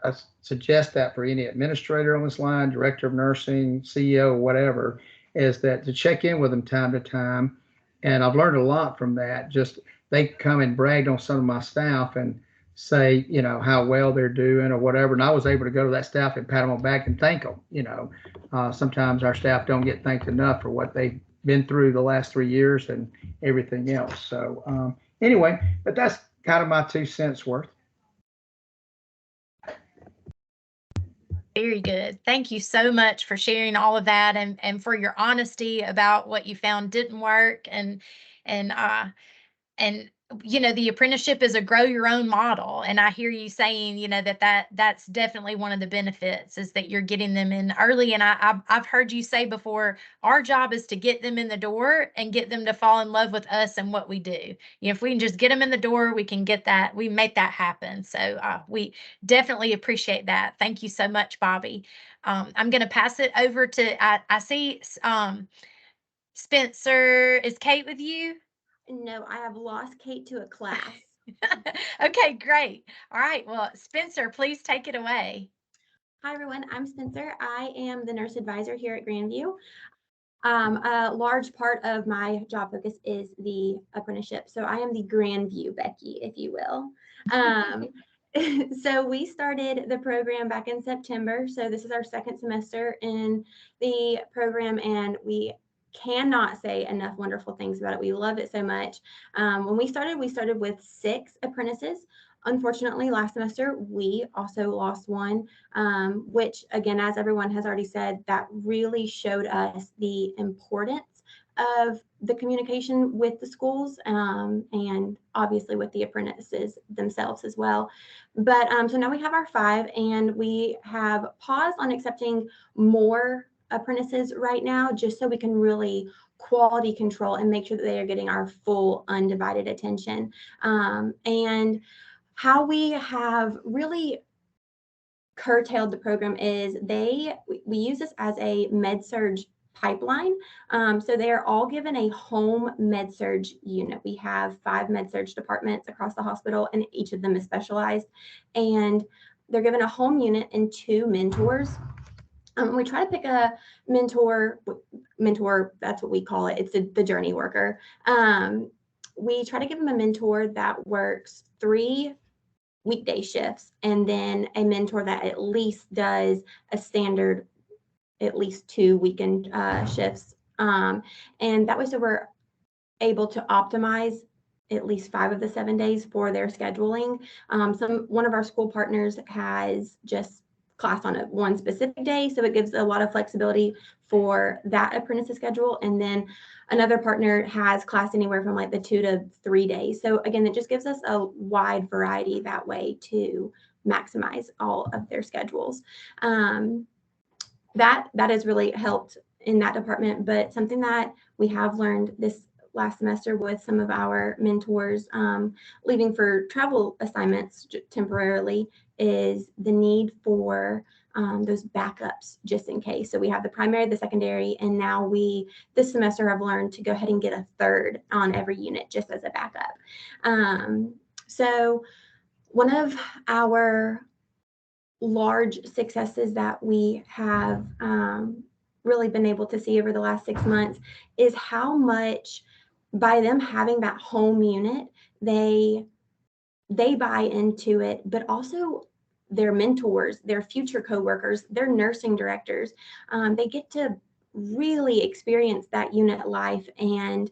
suggest that for any administrator on this line, director of nursing, CEO, whatever, is that to check in with them time to time. And I've learned a lot from that. Just they come and bragged on some of my staff and say, how well they're doing or whatever. And I was able to go to that staff and pat them on the back and thank them. Sometimes our staff don't get thanked enough for what they've been through the last 3 years and everything else. So anyway, but that's kind of my 2 cents worth. Very good. Thank you so much for sharing all of that, and for your honesty about what you found didn't work, and the apprenticeship is a grow your own model. And I hear you saying, that's definitely one of the benefits is that you're getting them in early. And I've heard you say before, our job is to get them in the door and get them to fall in love with us and what we do. If we can just get them in the door, we can we make that happen. So we definitely appreciate that. Thank you so much, Bobby. I'm going to pass it over to, I see Spencer. Is Kate with you? No, I have lost Kate to a class. Okay, great. All right. Well, Spencer, please take it away. Hi, everyone. I'm Spencer. I am the nurse advisor here at Grandview. A large part of my job focus is the apprenticeship. So I am the Grandview Becky, if you will. So we started the program back in September. So this is our second semester in the program, and we cannot say enough wonderful things about it. We love it so much. When we started with 6 apprentices. Unfortunately, last semester, we also lost one, which again, as everyone has already said, that really showed us the importance of the communication with the schools and obviously with the apprentices themselves as well. But so now we have our 5, and we have paused on accepting more apprentices right now, just so we can really quality control and make sure that they are getting our full undivided attention. And how we have really curtailed the program is we use this as a med-surg pipeline. So they are all given a home med-surg unit. We have 5 med-surg departments across the hospital, and each of them is specialized. And they're given a home unit and 2 mentors. We try to pick a mentor, that's what we call it. It's the journey worker. We try to give them a mentor that works 3 weekday shifts, and then a mentor that at least does a standard at least 2 weekend shifts. And that way, so we're able to optimize at least 5 of the 7 days for their scheduling. One of our school partners has just class on one specific day, so it gives a lot of flexibility for that apprentice schedule. And then another partner has class anywhere from like the 2 to 3 days. So again, it just gives us a wide variety that way to maximize all of their schedules. That has really helped in that department. But something that we have learned this last semester with some of our mentors leaving for travel assignments temporarily is the need for those backups just in case. So we have the primary, the secondary, and now we this semester have learned to go ahead and get a 3rd on every unit just as a backup. So one of our large successes that we have really been able to see over the last 6 months is how much, by them having that home unit, they buy into it, but also their mentors, their future coworkers, their nursing directors, they get to really experience that unit life and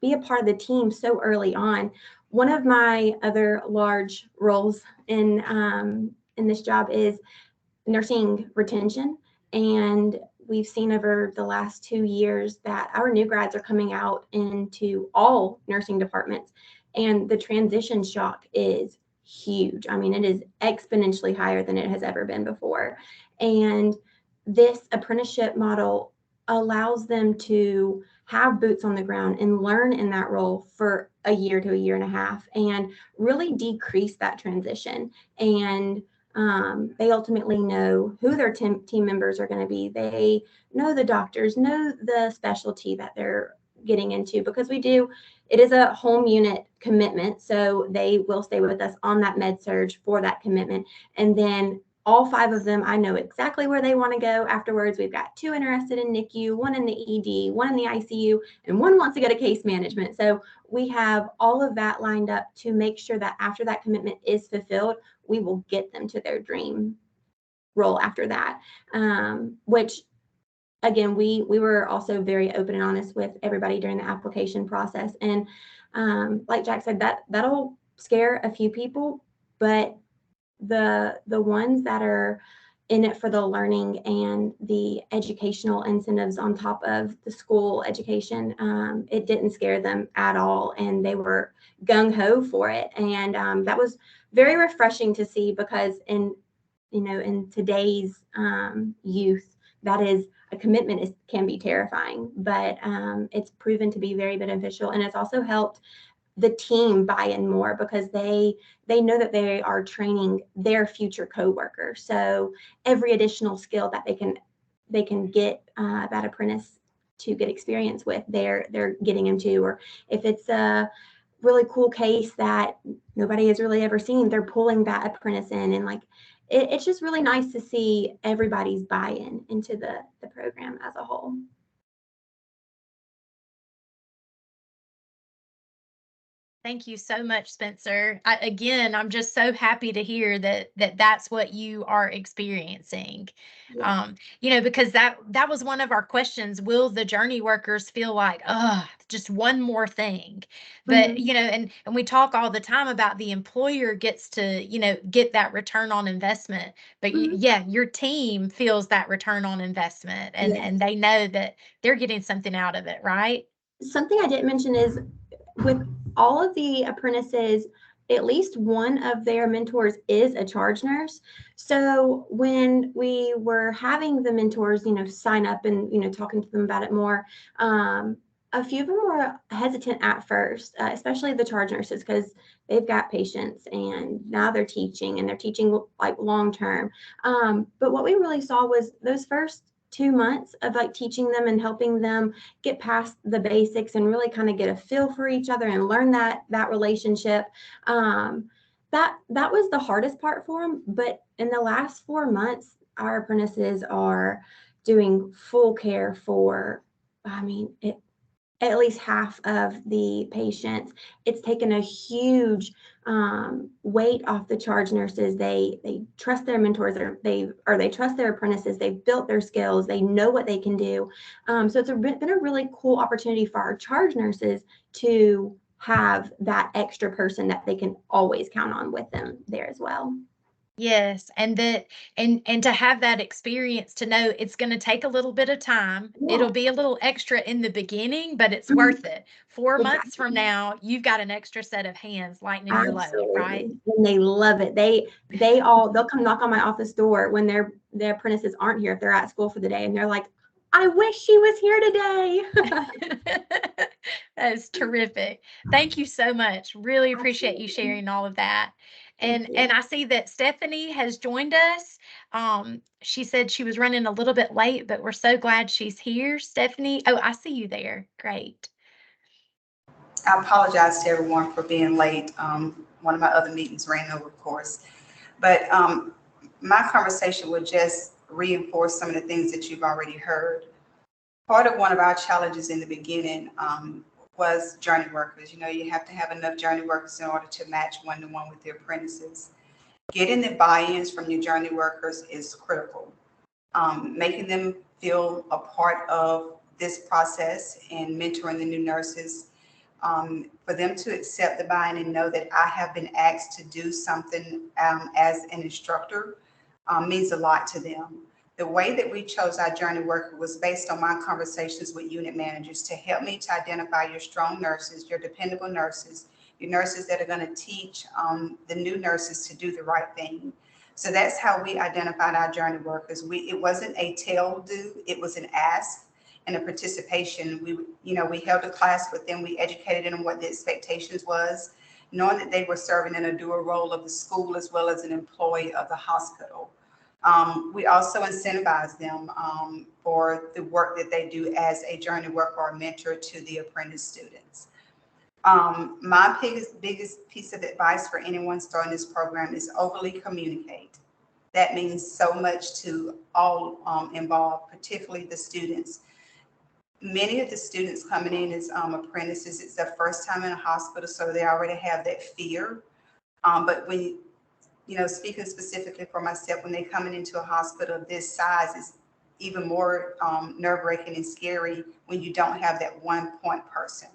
be a part of the team so early on. One of my other large roles in this job is nursing retention, and we've seen over the last 2 years that our new grads are coming out into all nursing departments, and the transition shock is huge. I mean, it is exponentially higher than it has ever been before. And this apprenticeship model allows them to have boots on the ground and learn in that role for a year to a year and a half and really decrease that transition. And they ultimately know who their team members are going to be. They know the doctors, know the specialty that they're getting into, because it is a home unit commitment. So they will stay with us on that med surge for that commitment. And then all 5 of them, I know exactly where they want to go afterwards. We've got 2 interested in NICU, 1 in the ED, 1 in the ICU, and 1 wants to go to case management. So we have all of that lined up to make sure that after that commitment is fulfilled, we will get them to their dream role after that. Which, again, we were also very open and honest with everybody during the application process. And like Jack said, that'll scare a few people, but the ones that are in it for the learning and the educational incentives on top of the school education. It didn't scare them at all, and they were gung-ho for it. And that was very refreshing to see, because in today's youth, that is a commitment can be terrifying, but it's proven to be very beneficial. And it's also helped the team buy in more, because they know that they are training their future coworkers. So every additional skill that they can get that apprentice to get experience with, they're getting into. Or if it's a really cool case that nobody has really ever seen, they're pulling that apprentice in. And like it's just really nice to see everybody's buy-in into the program as a whole. Thank you so much, Spencer. Again, I'm just so happy to hear that's what you are experiencing. Yeah. Because that was one of our questions. Will the journey workers feel like, just one more thing? But, Mhm. and we talk all the time about the employer gets to, get that return on investment. But Mhm. yeah, your team feels that return on investment, and Yes. they know that they're getting something out of it, right? Something I didn't mention is, with all of the apprentices, at least one of their mentors is a charge nurse. So when we were having the mentors, sign up and, talking to them about it more, a few of them were hesitant at first, especially the charge nurses, because they've got patients and now they're teaching, and they're teaching like long term. But what we really saw was those first 2 months of like teaching them and helping them get past the basics and really kind of get a feel for each other and learn that relationship. That was the hardest part for them. But in the last 4 months, our apprentices are doing full care for, at least half of the patients. It's taken a huge weight off the charge nurses. They trust their mentors, or they trust their apprentices. They've built their skills. They know what they can do. So it's been a really cool opportunity for our charge nurses to have that extra person that they can always count on with them there as well. Yes, and that and to have that experience, to know it's gonna take a little bit of time. Yeah. It'll be a little extra in the beginning, but it's Mhm. worth it. 4 months from Exactly. now, you've got an extra set of hands lightening your load, right? Absolutely. And they love it. They'll come knock on my office door when their apprentices aren't here, if they're at school for the day, and they're like, I wish she was here today. That is terrific. Thank you so much. Really appreciate you Absolutely. sharing all of that. Thank And you. I see that Stephanie has joined us. She said she was running a little bit late, but we're so glad she's here. Stephanie, oh, I see you there. Great. I apologize to everyone for being late. One of my other meetings ran over, of course. But my conversation would just reinforce some of the things that you've already heard. Part of one of our challenges in the beginning was journey workers. You have to have enough journey workers in order to match one-to-one with the apprentices. Getting the buy-ins from your journey workers is critical. Making them feel a part of this process and mentoring the new nurses, for them to accept the buy-in and know that I have been asked to do something as an instructor means a lot to them. The way that we chose our journey worker was based on my conversations with unit managers to help me to identify your strong nurses, your dependable nurses, your nurses that are going to teach the new nurses to do the right thing. So that's how we identified our journey workers. It wasn't a tell do, it was an ask and a participation. We held a class with them. We educated them on what the expectations was, knowing that they were serving in a dual role of the school as well as an employee of the hospital. We also incentivize them for the work that they do as a journey worker or mentor to the apprentice students. My biggest piece of advice for anyone starting this program is overly communicate. That means so much to all involved, particularly the students. Many of the students coming in as apprentices, it's their first time in a hospital, so they already have that fear. But when speaking specifically for myself, when they're coming into a hospital of this size, is even more nerve-wracking and scary when you don't have that one point person.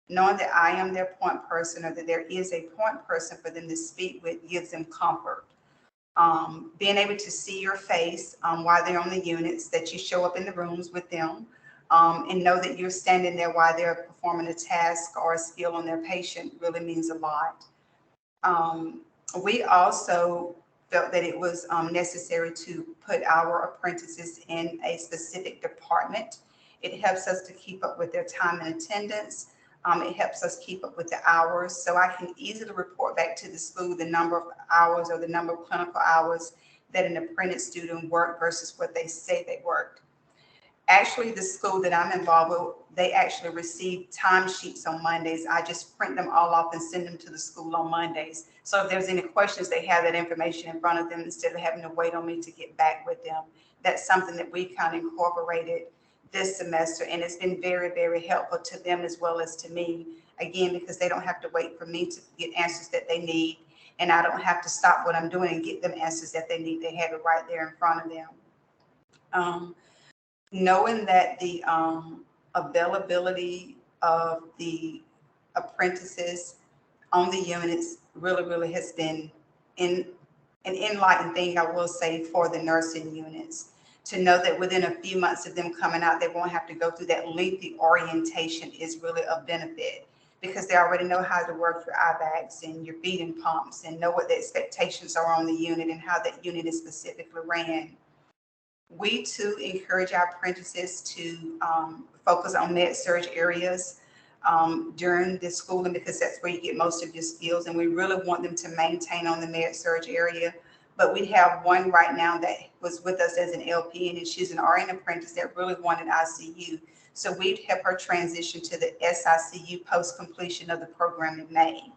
Knowing that I am their point person, or that there is a point person for them to speak with, gives them comfort. Being able to see your face while they're on the units, that you show up in the rooms with them, and know that you're standing there while they're performing a task or a skill on their patient really means a lot. We also felt that it was necessary to put our apprentices in a specific department. It helps us to keep up with their time and attendance. It helps us keep up with the hours. So I can easily report back to the school the number of hours or the number of clinical hours that an apprentice student worked versus what they say they worked. Actually, the school that I'm involved with, they actually receive timesheets on Mondays. I just print them all off and send them to the school on Mondays. So if there's any questions, they have that information in front of them instead of having to wait on me to get back with them. That's something that we kind of incorporated this semester, and it's been very, very helpful to them as well as to me. Again, because they don't have to wait for me to get answers that they need, and I don't have to stop what I'm doing and get them answers that they need. They have it right there in front of them. Knowing that the availability of the apprentices on the units really has been an enlightening thing, I will say, for the nursing units. To know that within a few months of them coming out, they won't have to go through that lengthy orientation is really a benefit, because they already know how to work your eye bags and your feeding pumps and know what the expectations are on the unit and how that unit is specifically ran. We too encourage our apprentices to focus on med-surg areas during the schooling, because that's where you get most of your skills, and we really want them to maintain on the med-surg area. But we have one right now that was with us as an LPN, and she's an RN apprentice that really wanted ICU. So we'd help her transition to the SICU post completion of the program in May.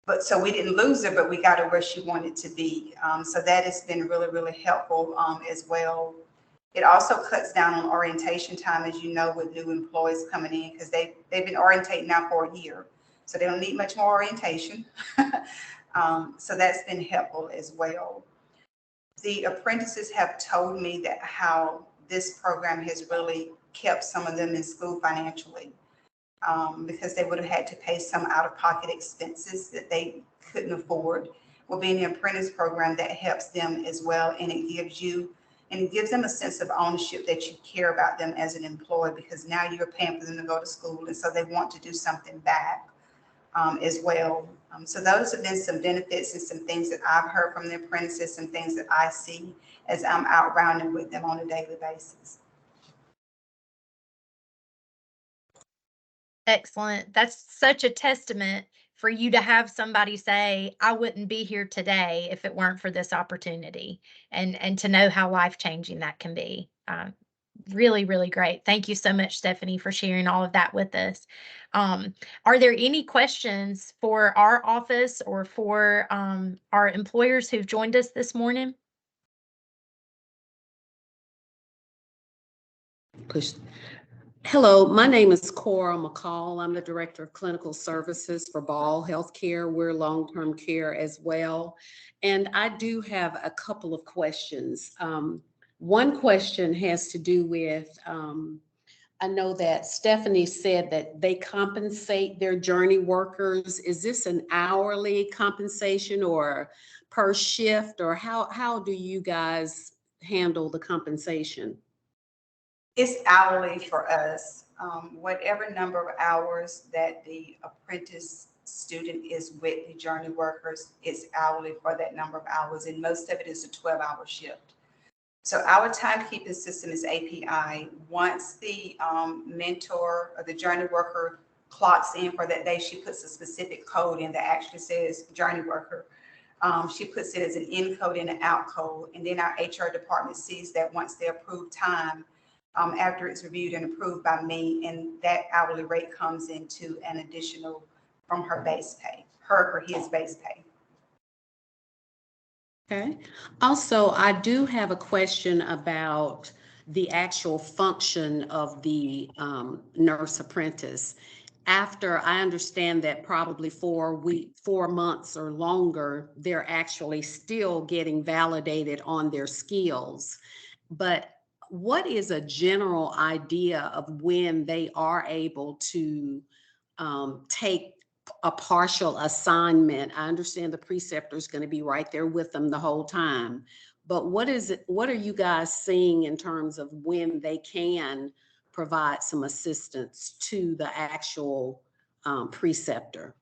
But so we didn't lose her, but we got her where she wanted to be. So that has been really helpful as well. It also cuts down on orientation time, as you know, with new employees coming in, because they've been orientating now for a year. So they don't need much more orientation. So that's been helpful as well. The apprentices have told me that how this program has really kept some of them in school financially. Because they would have had to pay some out-of-pocket expenses that they couldn't afford. Well, being an apprentice program, that helps them as well, and it gives them a sense of ownership, that you care about them as an employee, because now you're paying for them to go to school, and so they want to do something back as well. So those have been some benefits and some things that I've heard from the apprentices, some things that I see as I'm out rounding with them on a daily basis. Excellent. That's such a testament for you to have somebody say, I wouldn't be here today if it weren't for this opportunity, and to know how life-changing that can be. Really great. Thank you so much, Stephanie, for sharing all of that with us. Are there any questions for our office or for our employers who've joined us this morning? Hello, my name is Cora McCall. I'm the Director of Clinical Services for Ball Healthcare. We're long-term care as well. And I do have a couple of questions. One question has to do with, I know that Stephanie said that they compensate their journey workers. Is this an hourly compensation or per shift, or how do you guys handle the compensation? It's hourly for us. Whatever number of hours that the apprentice student is with the journey workers, it's hourly for that number of hours, and most of it is a 12-hour shift. So our timekeeping system is API. Once the mentor or the journey worker clocks in for that day, she puts a specific code in that actually says journey worker. She puts it as an in code and an out code, and then our HR department sees that once they approve time, after it's reviewed and approved by me, and that hourly rate comes into an additional from her base pay, her or his base pay. Okay. Also, I do have a question about the actual function of the nurse apprentice. After, I understand that probably 4 months or longer, they're actually still getting validated on their skills. But what is a general idea of when they are able to take a partial assignment. I understand the preceptor is going to be right there with them the whole time. But what are you guys seeing in terms of when they can provide some assistance to the actual preceptor?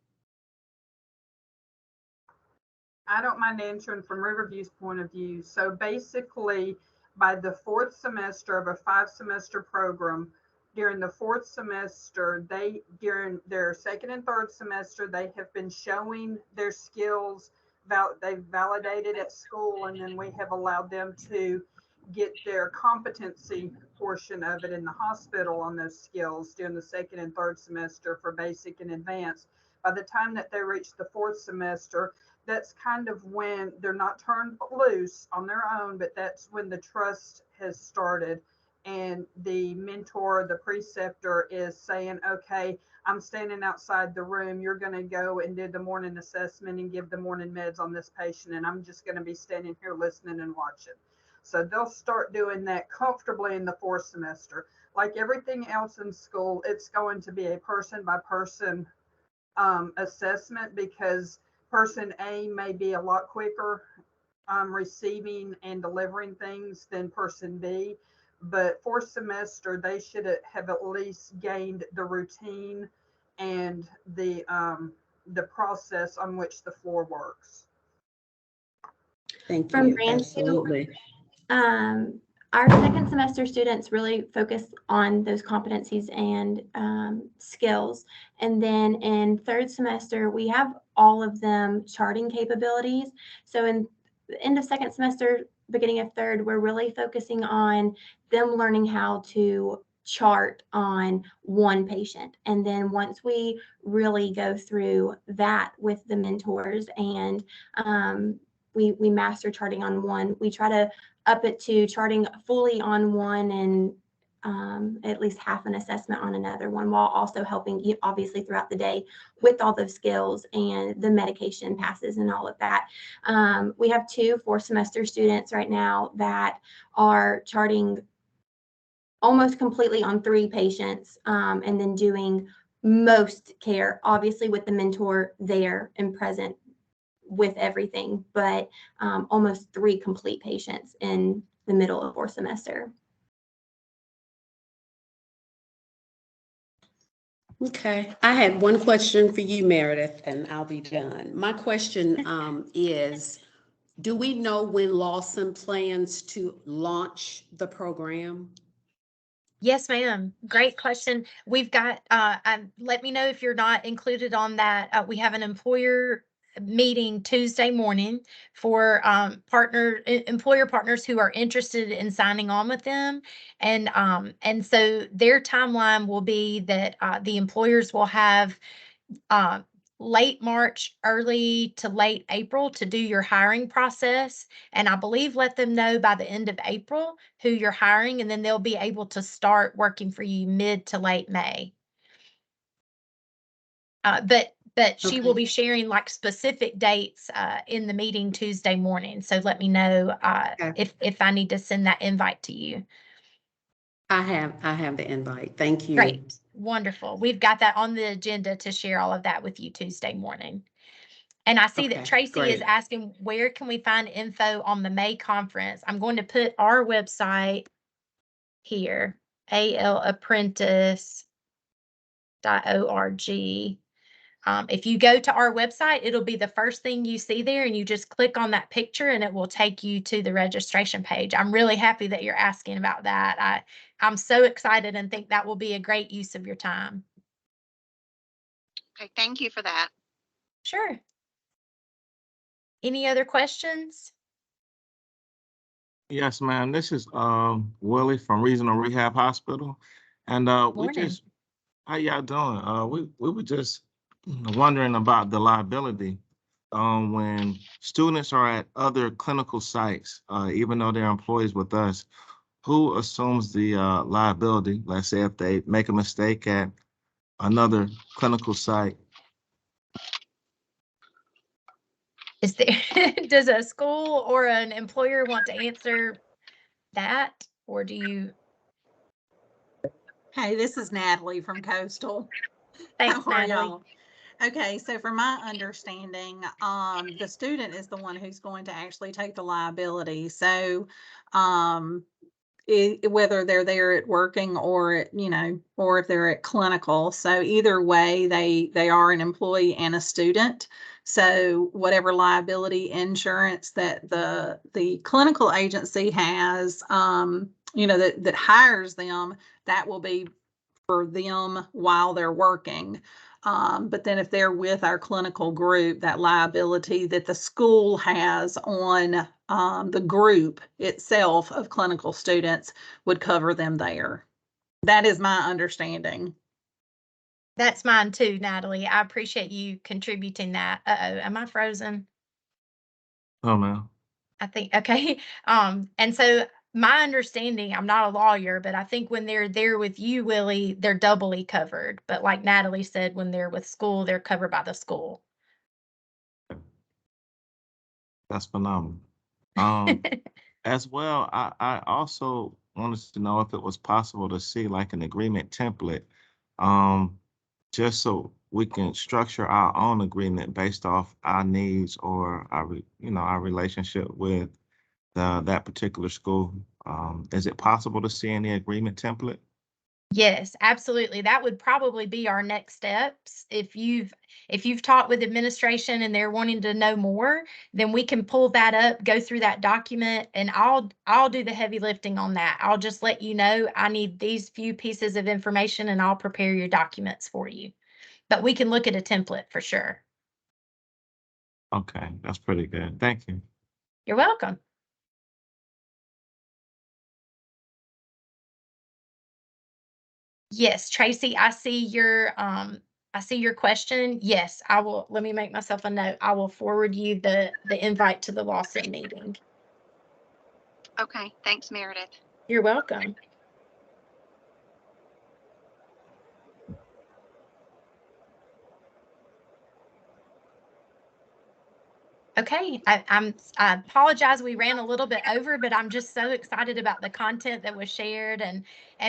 I don't mind answering from Riverview's point of view. So basically, by the fourth semester of a 5-semester program, during the fourth semester, during their second and third semester, they have been showing their skills. They've validated at school, and then we have allowed them to get their competency portion of it in the hospital on those skills during the second and third semester for basic and advanced. By the time that they reach the fourth semester, that's kind of when they're not turned loose on their own, but that's when the trust has started. And the mentor, the preceptor is saying, okay, I'm standing outside the room. You're going to go and do the morning assessment and give the morning meds on this patient. And I'm just going to be standing here listening and watching. So they'll start doing that comfortably in the fourth semester. Like everything else in school, it's going to be a person by person assessment, because person A may be a lot quicker receiving and delivering things than person B. But fourth semester, they should have at least gained the routine and the process on which the floor works. Thank From you. Grandview, Absolutely. our second semester students really focus on those competencies and skills. And then in third semester, we have all of them charting capabilities. So in the end of second semester, beginning of third, we're really focusing on them learning how to chart on one patient. And then once we really go through that with the mentors and we master charting on one, we try to up it to charting fully on one and at least half an assessment on another one, while also helping you obviously throughout the day with all those skills and the medication passes and all of that. We have 2 4th-semester students right now that are charting almost completely on 3 patients, and then doing most care, obviously with the mentor there and present with everything, but almost 3 complete patients in the middle of 4th semester. Okay, I had one question for you, Meredith, and I'll be done. My question is, do we know when Lawson plans to launch the program? Yes, ma'am. Great question. We've got, let me know if you're not included on that. We have an employer meeting Tuesday morning for employer partners who are interested in signing on with them. And so their timeline will be that the employers will have late March, early to late April to do your hiring process. And I believe let them know by the end of April who you're hiring, and then they'll be able to start working for you mid to late May. But she will Okay. be sharing like specific dates in the meeting Tuesday morning. So let me know Okay. if I need to send that invite to you. I have the invite. Thank you. Great. Wonderful. We've got that on the agenda to share all of that with you Tuesday morning. And I see that Okay, Tracy is great. asking, where can we find info on the May conference? I'm going to put our website here, alapprentice.org. If you go to our website, it'll be the first thing you see there, and you just click on that picture and it will take you to the registration page. I'm really happy that you're asking about that. I'm so excited and think that will be a great use of your time. Okay, thank you for that. Sure. Any other questions? Yes, ma'am. This is Willie from Regional Rehab Hospital. And Morning. how y'all doing? We were just wondering about the liability when students are at other clinical sites, even though they're employees with us, who assumes the liability? Let's say if they make a mistake at another clinical site. Is there, does a school or an employer want to answer that, or do you? Hey, this is Natalie from Coastal. Thanks, How are Natalie. y'all? Okay, so from my understanding, the student is the one who's going to actually take the liability. So, whether they're there at working or at, or if they're at clinical. So either way, they are an employee and a student. So whatever liability insurance that the clinical agency has, that hires them, that will be for them while they're working. But then if they're with our clinical group, that liability that the school has on the group itself of clinical students would cover them there. That is my understanding. That's mine too, Natalie. I appreciate you contributing that. Uh-oh, am I frozen? Oh, man. I think, okay. And so my understanding, I'm not a lawyer, but I think when they're there with you, Willie, they're doubly covered. But like Natalie said, when they're with school, they're covered by the school. That's phenomenal. As well, I also wanted to know if it was possible to see like an agreement template, um, just so we can structure our own agreement based off our needs or our relationship with that particular school. Is it possible to see any agreement template? Yes, absolutely. That would probably be our next steps. If you've talked with administration and they're wanting to know more, then we can pull that up, go through that document, and I'll do the heavy lifting on that. I'll just let you know I need these few pieces of information and I'll prepare your documents for you. But we can look at a template for sure. Okay, that's pretty good. Thank you. You're welcome. Yes, Tracy, I see your question. Yes, I will. Let me make myself a note. I will forward you the invite to the Lawson meeting. Okay, thanks, Meredith. You're welcome. Okay, I apologize. We ran a little bit over, but I'm just so excited about the content that was shared and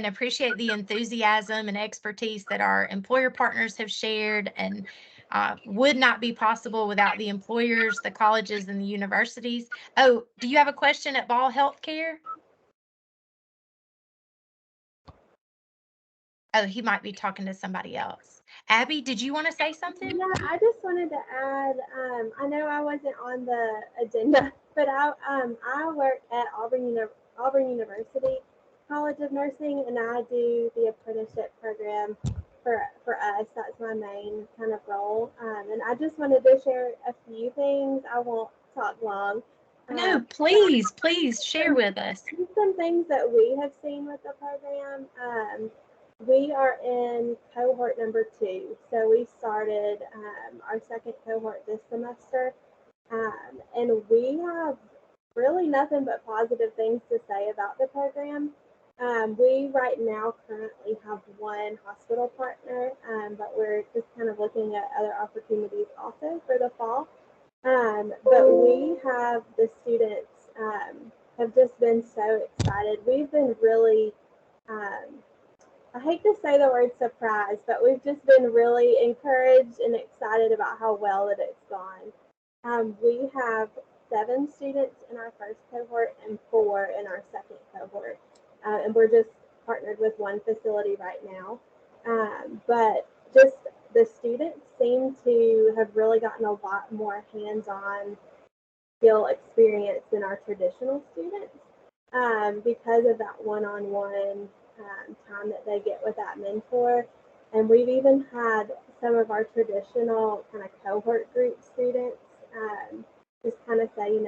appreciate the enthusiasm and expertise that our employer partners have shared and would not be possible without the employers, the colleges, and the universities. Oh, do you have a question at Ball Healthcare? Oh, he might be talking to somebody else. Abby, did you want to say something? Yeah, I just wanted to add, I know I wasn't on the agenda, but I work at Auburn University College of Nursing, and I do the apprenticeship program for us. That's my main kind of role. And I just wanted to share a few things. I won't talk long. No, please share with us. Some things that we have seen with the program. We are in cohort number 2. So we started our second cohort this semester. And we have really nothing but positive things to say about the program. We right now currently have one hospital partner, but we're just kind of looking at other opportunities also for the fall. But we have the students have just been so excited. We've been really I hate to say the word surprised, but we've just been really encouraged and excited about how well that it's gone. We have 7 students in our first cohort and 4 in our second cohort. And we're just partnered with one facility right now. But just the students seem to have really gotten a lot more hands-on skill experience than our traditional students because of that one-on-one time that they get with that mentor. And we've even had some of our traditional kind of cohort group students just kind of say,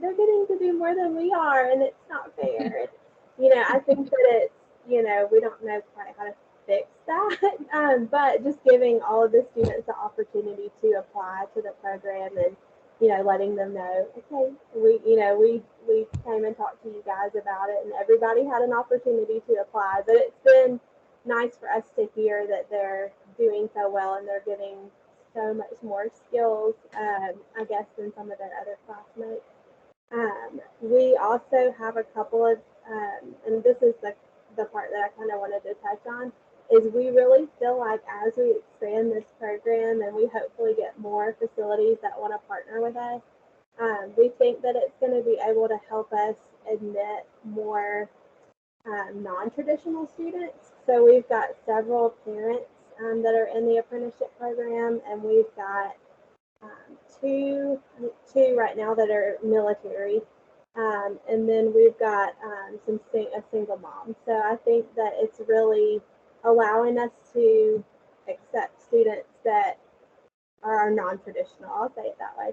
they're getting to do more than we are, and it's not fair. And, I think that it's, we don't know quite how to fix that, but just giving all of the students the opportunity to apply to the program and, letting them know, okay, we came and talked to you guys about it, and everybody had an opportunity to apply. But it's been nice for us to hear that they're doing so well and they're getting so much more skills, I guess, than some of their other classmates. We also have a couple of, and this is the part that I kind of wanted to touch on. is we really feel like as we expand this program and we hopefully get more facilities that want to partner with us, we think that it's going to be able to help us admit more non-traditional students. So we've got several parents that are in the apprenticeship program, and we've got two right now that are military, and then we've got a single mom. So I think that it's really allowing us to accept students that are non-traditional. I'll say it that way,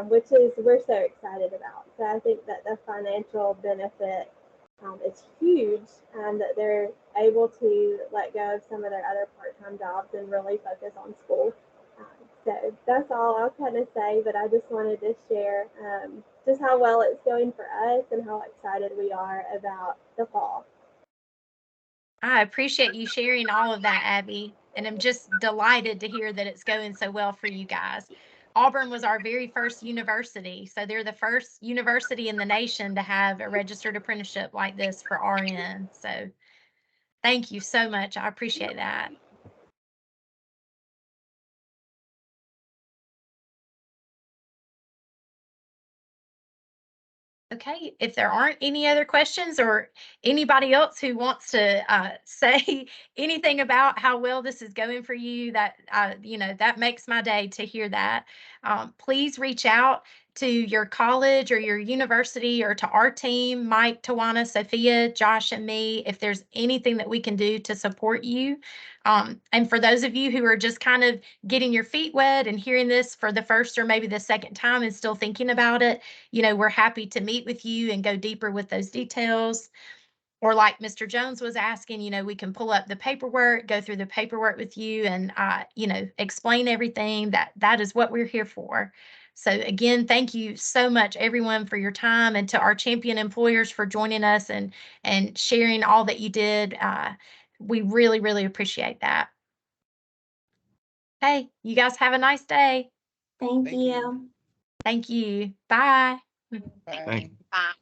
which is we're so excited about. So I think that the financial benefit is huge, that they're able to let go of some of their other part-time jobs and really focus on school. So that's all I'll kind of say, but I just wanted to share just how well it's going for us and how excited we are about the fall. I appreciate you sharing all of that, Abby, and I'm just delighted to hear that it's going so well for you guys. Auburn was our very first university, so they're the first university in the nation to have a registered apprenticeship like this for RN. So thank you so much. I appreciate that. Okay, if there aren't any other questions or anybody else who wants to say anything about how well this is going for you, that that makes my day to hear that. Please reach out to your college or your university or to our team, Mike, Tawana, Sophia, Josh, and me, if there's anything that we can do to support you. And for those of you who are just kind of getting your feet wet and hearing this for the first or maybe the second time and still thinking about it, we're happy to meet with you and go deeper with those details. Or like Mr. Jones was asking, we can pull up the paperwork, go through the paperwork with you and, explain everything. That is what we're here for. So again, thank you so much, everyone, for your time, and to our champion employers for joining us and sharing all that you did. We really, really appreciate that. Hey, you guys have a nice day. Thank you. Thank you. Bye. Thank you. Bye.